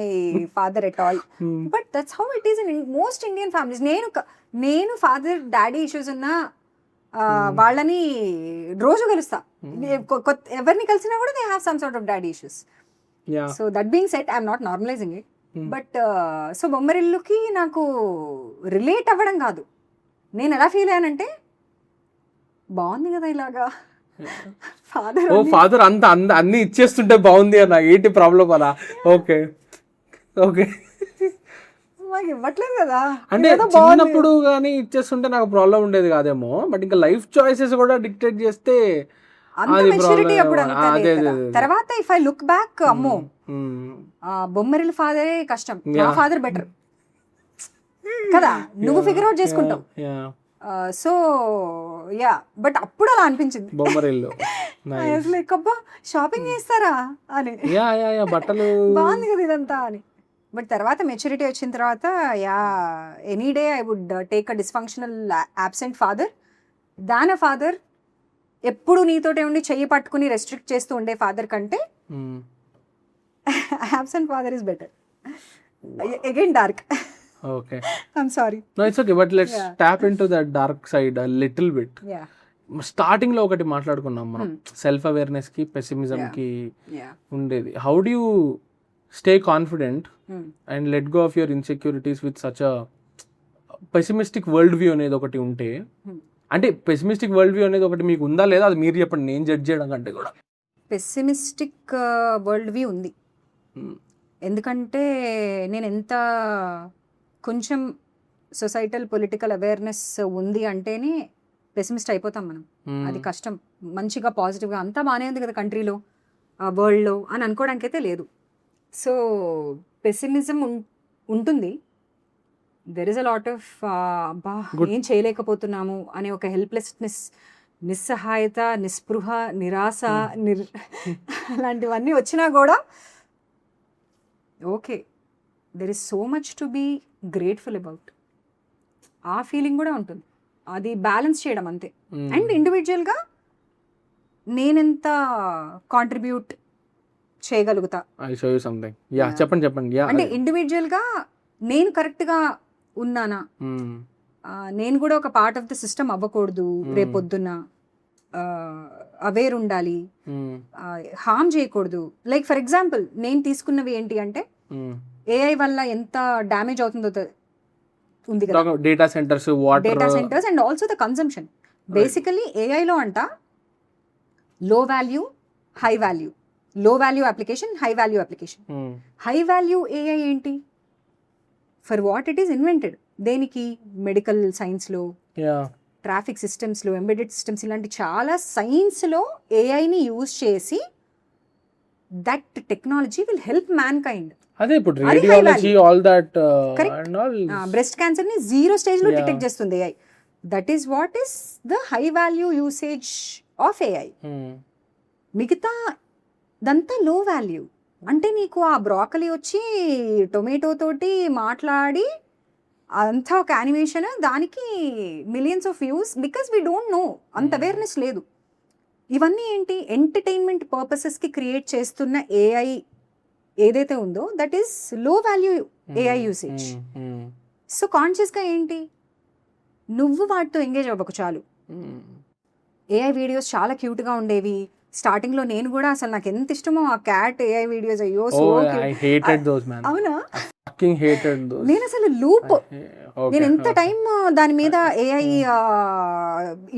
father at all. But that's how it is in most Indian families. నేను నేను father daddy issues ఉన్న వాళ్ళని రోజు కలుస్తా. ఎవరిని కలిసినా కూడా they have some sort of daddy issues. So that being set I'm not normalising it. But so బొమ్మరిల్లుకి నాకు రిలేట్ అవ్వడం కాదు, నేను ఎలా ఫీల్ అయ్యానంటే బాగుంది కదా ఇలాగా ఫాదర్ ఓ ఫాదర్ అంత అన్ని ఇచ్చేస్తుంటే బాగుంది అన్న, ఏంటి ప్రాబ్లం అలా. ఓకే ఓకే మాకు ఇవ్వట్లేదు కదా అంటే చిన్నప్పుడు కానీ ఇచ్చేస్తుంటే నాకు ప్రాబ్లం ఉండేది కాదేమో, బట్ ఇంకా లైఫ్ చాయిసెస్ కూడా డిక్టేట్ చేస్తే అంత మెచ్యూరిటీ అప్పుడు అనుకోలేదు కదా. తర్వాత ఇఫ్ ఐ లుక్ బ్యాక్ అమ్మో బొమ్మరిల్ ఫాదరే కష్టం, నా ఫాదర్ బెటర్ కదా, నువ్వు ఫిగర్ అవుట్ చేసుకుంటావు. సో యా బట్ అప్పుడు అలా అనిపించింది బొమ్మరిల్లు లైక్ అబ్బా షాపింగ్ చేస్తారా అని, బట్టలు బాగుంది కదా ఇదంతా అని. బట్ తర్వాత మెచ్యూరిటీ వచ్చిన తర్వాత yeah any day I would take a dysfunctional absent father than a father ఎప్పుడు నీతోటే ఉండి చెయ్యి పట్టుకుని రెస్ట్రిక్ట్ చేస్తూ ఉండే ఫాదర్ కంటే absent father is better. Again dark. Okay. I'm sorry. No, it's okay, but let's tap into that dark side a little bit. Yeah. Starting లో ఒకటి మాట్లాడుకున్నాం మనం, సెల్ఫ్ అవేర్నెస్ కి పెసిమిజం కి ఉండేది. How do you stay confident and let go of your insecurities with such a pessimistic world view అనేది ఒకటి ఉంటే, అంటే పెసిమిస్టిక్ వరల్డ్ వ్యూ అనేది ఒకటి మీకు ఉందా లేదా, అది మీరు చెప్పండి, నేను జడ్జ్ చేయడం కంటే కూడా. పెసిమిస్టిక్ వరల్డ్ వ్యూ ఉంది, ఎందుకంటే నేను ఎంత కొంచెం సొసైటల్ పొలిటికల్ అవేర్నెస్ ఉంది అంటేనే పెసిమిస్ట్ అయిపోతాం మనం. అది కష్టం. మంచిగా పాజిటివ్గా అంతా బాగానే ఉంది కదా కంట్రీలో వరల్డ్లో అని అనుకోవడానికి అయితే లేదు. సో పెసిమిజం ఉంటుంది. There is a lot of అబ్బా ఏం చేయలేకపోతున్నాము అనే ఒక హెల్ప్లెస్నెస్, నిస్సహాయత, నిస్పృహ, నిరాశ, అలాంటివన్నీ వచ్చినా కూడా okay there is so much to be grateful about, ఆ ఫీలింగ్ కూడా ఉంటుంది. అది బ్యాలెన్స్ చేయడం అంతే. అండ్ ఇండివిజువల్గా నేనెంత కాంట్రిబ్యూట్ చేయగలుగుతా, చెప్పండి. అంటే ఇండివిజువల్గా నేను కరెక్ట్గా ఉన్నానా, నేను కూడా ఒక పార్ట్ ఆఫ్ ద సిస్టమ్ అవ్వకూడదు, రేపొద్దున్న అవేర్ ఉండాలి, హార్మ్ చేయకూడదు. లైక్ ఫర్ ఎగ్జాంపుల్ నేను తీసుకున్నవి ఏంటి అంటే ఏఐ వల్ల ఎంత డ్యామేజ్ అవుతుందో ఉంది కదా, data centres and also the consumption. Basically ఏఐలో అంట low value high value, low value application, high value application. High value AI ఏంటి, for what it is invented, దేనికి, మెడికల్ సైన్స్లో, ట్రాఫిక్ సిస్టమ్స్లో, ఎంబెడెడ్ సిస్టమ్స్, ఇలాంటి చాలా సైన్స్లో ఏఐని యూజ్ చేసి that technology will help mankind. అదే ఇప్పుడు radiology all that and all breast cancer ని 0 స్టేజ్ లో డిటెక్ట్ చేస్తుంది AI. That is what is the high value usage of AI. మిగతా దంతా లో వాల్యూ. అంటే నీకు ఆ బ్రాకలీ వచ్చి టొమాటో తోటి మాట్లాడి అంతా ఒక యానిమేషన్, దానికి millions of views, because we don't know, అంత అవేర్నెస్ లేదు. ఇవన్నీ ఏంటి, ఎంటర్టైన్మెంట్ పర్పసెస్కి క్రియేట్ చేస్తున్న ఏఐ ఏదైతే ఉందో that is low value AI usage. So కాన్షియస్గా ఏంటి, నువ్వు వాటితో ఎంగేజ్ అవ్వకు చాలు. ఏఐ వీడియోస్ చాలా క్యూట్గా ఉండేవి స్టార్టింగ్లో, నేను కూడా అసలు నాకు ఎంత ఇష్టమో ఆ క్యాట్ ఏఐ వీడియోస్. అయ్యో సో అవునా, నేను అసలు లూప్, నేను ఎంత టైం దాని మీద ఏఐ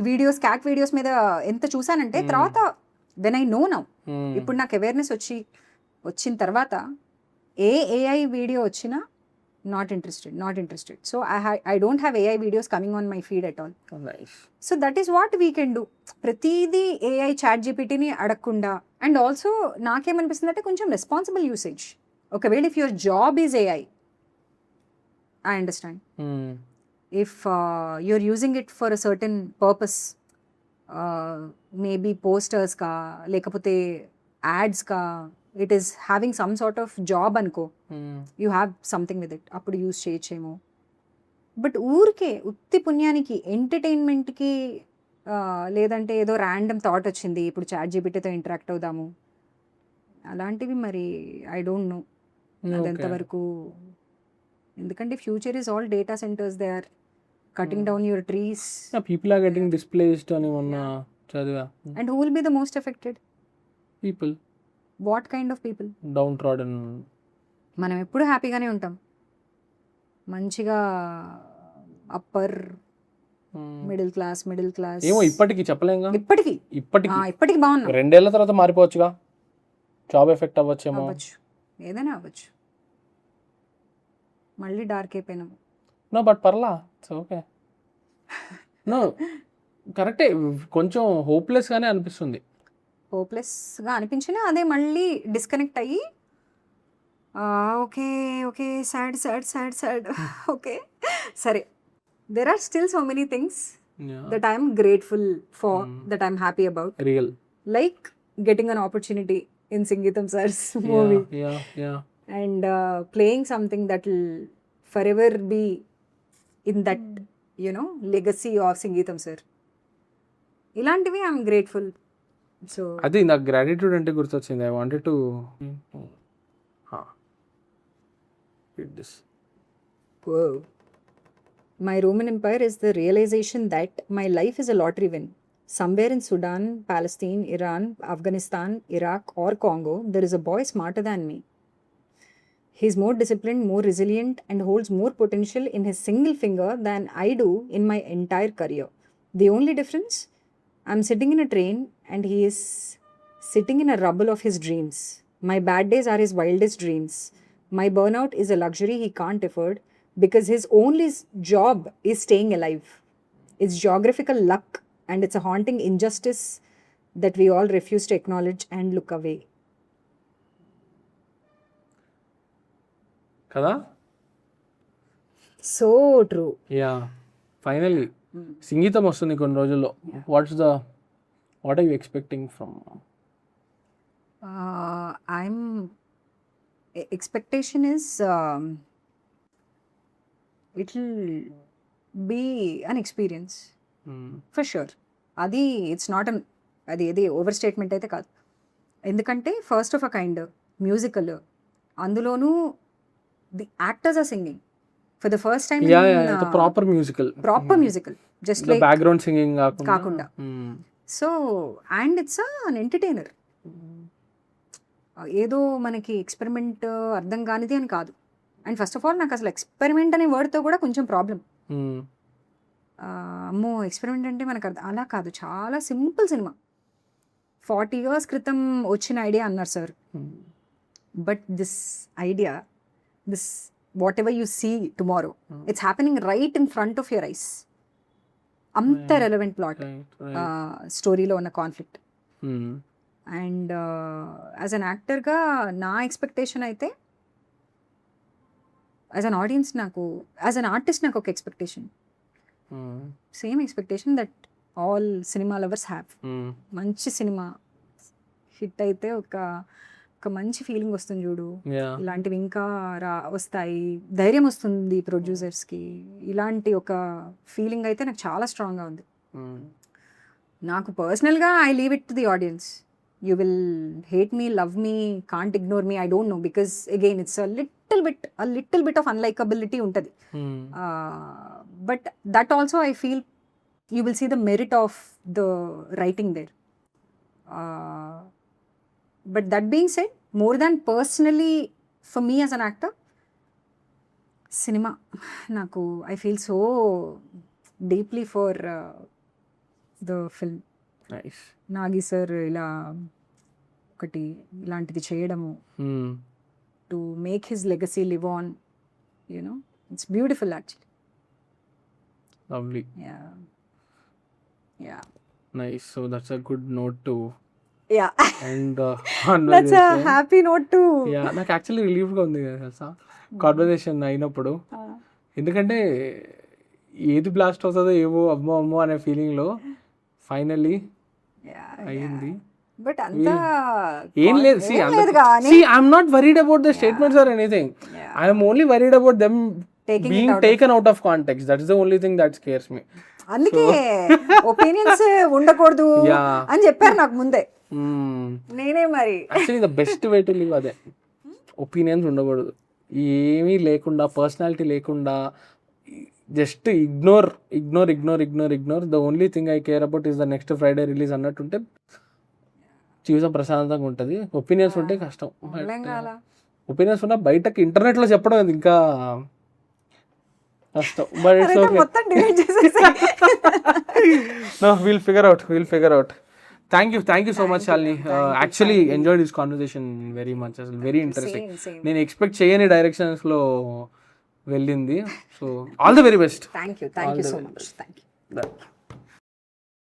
వీడియోస్, క్యాట్ వీడియోస్ మీద ఎంత చూసానంటే, తర్వాత వెన్ ఐ నో నౌ, ఇప్పుడు నాకు అవేర్నెస్ వచ్చిన తర్వాత ఏఐ వీడియో వచ్చినా not interested. So I don't have AI videos coming on my feed at all. Nice. So that is what we can do. ప్రతిదీ AI chat జీపీటీని అడగకుండా. And also నాకేమనిపిస్తుంది అంటే కొంచెం responsible usage. ఒకవేళ if your job is AI, I understand. If you're using it for a certain purpose, maybe posters ka, లేకపోతే ads ka, it is having some sort of job అనుకో, you have something with it, అప్పుడు use చేయొచ్చేమో. But ఊరికే ఉత్తి పుణ్యానికి, ఎంటర్టైన్మెంట్కి, లేదంటే ఏదో random thought వచ్చింది ఇప్పుడు చాట్ జీపీటీతో ఇంటరాక్ట్ అవుదాము, అలాంటివి మరి ఐ డోంట్ నో అదెంతవరకు. ఎందుకంటే future is all data centers, they are cutting down your trees. People are getting displaced అని మొన్న చదివా. And who will be the most affected? People. What kind of people? Downtrodden. మనం ఎప్పుడు హ్యాపీగానే ఉంటాం, మంచిగా అప్పర్ మిడిల్ క్లాస్ ఏమో ఇప్పటికి చెప్పలేంగా. ఇప్పటికి బాగున్నా. 2 ఏళ్ల తర్వాత మారిపోవచ్చుగా, జాబ్ ఎఫెక్ట్ అవ్వచ్చేమో. అవ్వచ్చు, ఏదైనా అవ్వచ్చు. మళ్ళీ డార్క్ అయిపోయినాం. నో బట్ పర్లా, ఇట్స్ ఓకే. నో కరెక్టే, కొంచెం హోప్లెస్ గానే అనిపిస్తుంది. హోప్లెస్గా అనిపించినా అదే మళ్ళీ డిస్కనెక్ట్ అయ్యి ఓకే ఓకే సాడ్ ఓకే సరే. There are still so many things that I'm grateful for, that I'm happy about. Real. Like getting an opportunity in Sangeetham sir's movie and playing something that will forever be in that legacy of Sangeetham sir. ఇలాంటివి I'm grateful. So అది నాకు gratitude అంటే గుర్తొచ్చింది. I wanted to read this. Whoa. My Roman Empire is the realization that my life is a lottery win. Somewhere in Sudan, Palestine, Iran, Afghanistan, Iraq or Congo, there is a boy smarter than me. He's more disciplined, more resilient and holds more potential in his single finger than I do in my entire career. The only difference? I'm sitting in a train and he is sitting in a rubble of his dreams. My bad days are his wildest dreams. My burnout is a luxury he can't afford because his only job is staying alive. It's geographical luck and it's a haunting injustice that we all refuse to acknowledge and look away. Kada? So true. Yeah. Finally. సంగీతం వస్తుంది కొన్ని రోజుల్లో. What are you expecting from? Expectation is it will be an experience for sure. అది it's not అది ఏది overstatement అయితే కాదు. ఎందుకంటే first of a kind musical, అందులోనూ the actors are singing for the first time. Proper musical just like background singing కాకుండా. So and it's an entertainer. ఏదో మనకి ఎక్స్పెరిమెంట్ అర్థం కానిది అని కాదు. అండ్ ఫస్ట్ ఆఫ్ ఆల్ నాకు అసలు ఎక్స్పెరిమెంట్ అనే వర్డ్తో కూడా కొంచెం ప్రాబ్లం. అమ్మో ఎక్స్పెరిమెంట్ అంటే మనకు అలా కాదు, చాలా సింపుల్ సినిమా. 40 years క్రితం వచ్చిన ఐడియా అన్నారు sir. But this idea, this whatever you see tomorrow, it's happening right in front of your eyes. అంత రెలవెంట్ ప్లాట్, స్టోరీలో ఉన్న కాన్ఫ్లిక్ట్. అండ్ యాజ్ అన్ యాక్టర్గా నా ఎక్స్పెక్టేషన్ అయితే, యాజ్ అన్ ఆడియన్స్ నాకు, యాజ్ అన్ ఆర్టిస్ట్ నాకు ఒక expectation, same expectation that all cinema lovers have. మంచి సినిమా హిట్ అయితే ఒక మంచి ఫీలింగ్ వస్తుంది చూడు, ఇలాంటివి ఇంకా వస్తాయి, ధైర్యం వస్తుంది ప్రొడ్యూసర్స్కి. ఇలాంటి ఒక ఫీలింగ్ అయితే నాకు చాలా స్ట్రాంగ్గా ఉంది. నాకు పర్సనల్గా I leave it to the audience. You will hate me, love me, can't ignore me, I don't know, because again it's a little bit of unlikability untadi. But that also I feel you will see the merit of the writing there. But that being said, more than personally for me as an actor, cinema naku I feel so deeply for the film. Nice. Nagi sir ఇలా ఒకటి ఇలాంటిది చేయడము, to make his legacy live on, it's beautiful actually. Lovely. Yeah nice. So that's a good note to and that's a happy note to. నాకు actually రిలీఫ్గా ఉంది తెలుసా conversation అయినప్పుడు. ఎందుకంటే ఏది బ్లాస్ట్ అవుతుందో ఏవో అమ్మో అనే ఫీలింగ్లో ఫైనల్లీ అయింది. బట్ అంతా ఏం లేదు. I'm not worried about the statements or anything. I'm only worried about them being taken out of context. That is the only thing that scares me. అందుకే ఒపీనియన్స్ ఉండకూడదు అని చెప్పారు నాకు ముందే. నేనే మరి actually the best way to live అదే. Opinions ఉండకూడదు, ఏమీ లేకుండా, పర్సనాలిటీ లేకుండా just ignore. The only thing I care about is the next Friday release అన్నట్టుంటే జీవితం ప్రశాంతంగా ఉంటుంది. ఒపీనియన్స్ ఉంటే కష్టం. ఒపీనియన్స్ ఉన్నా బయటకి ఇంటర్నెట్లో చెప్పడం అది ఇంకా కష్టం. But it's okay. మొత్తం డిలీట్ చేసేసి No, we'll figure out. Thank you so much, Shalini. Actually enjoyed this conversation very much. It's very interesting. Same. నేను ఎక్స్పెక్ట్ చేయని డైరెక్షన్స్ లో వెళ్ళింది. So all the very best. Thank you so much. Thank you.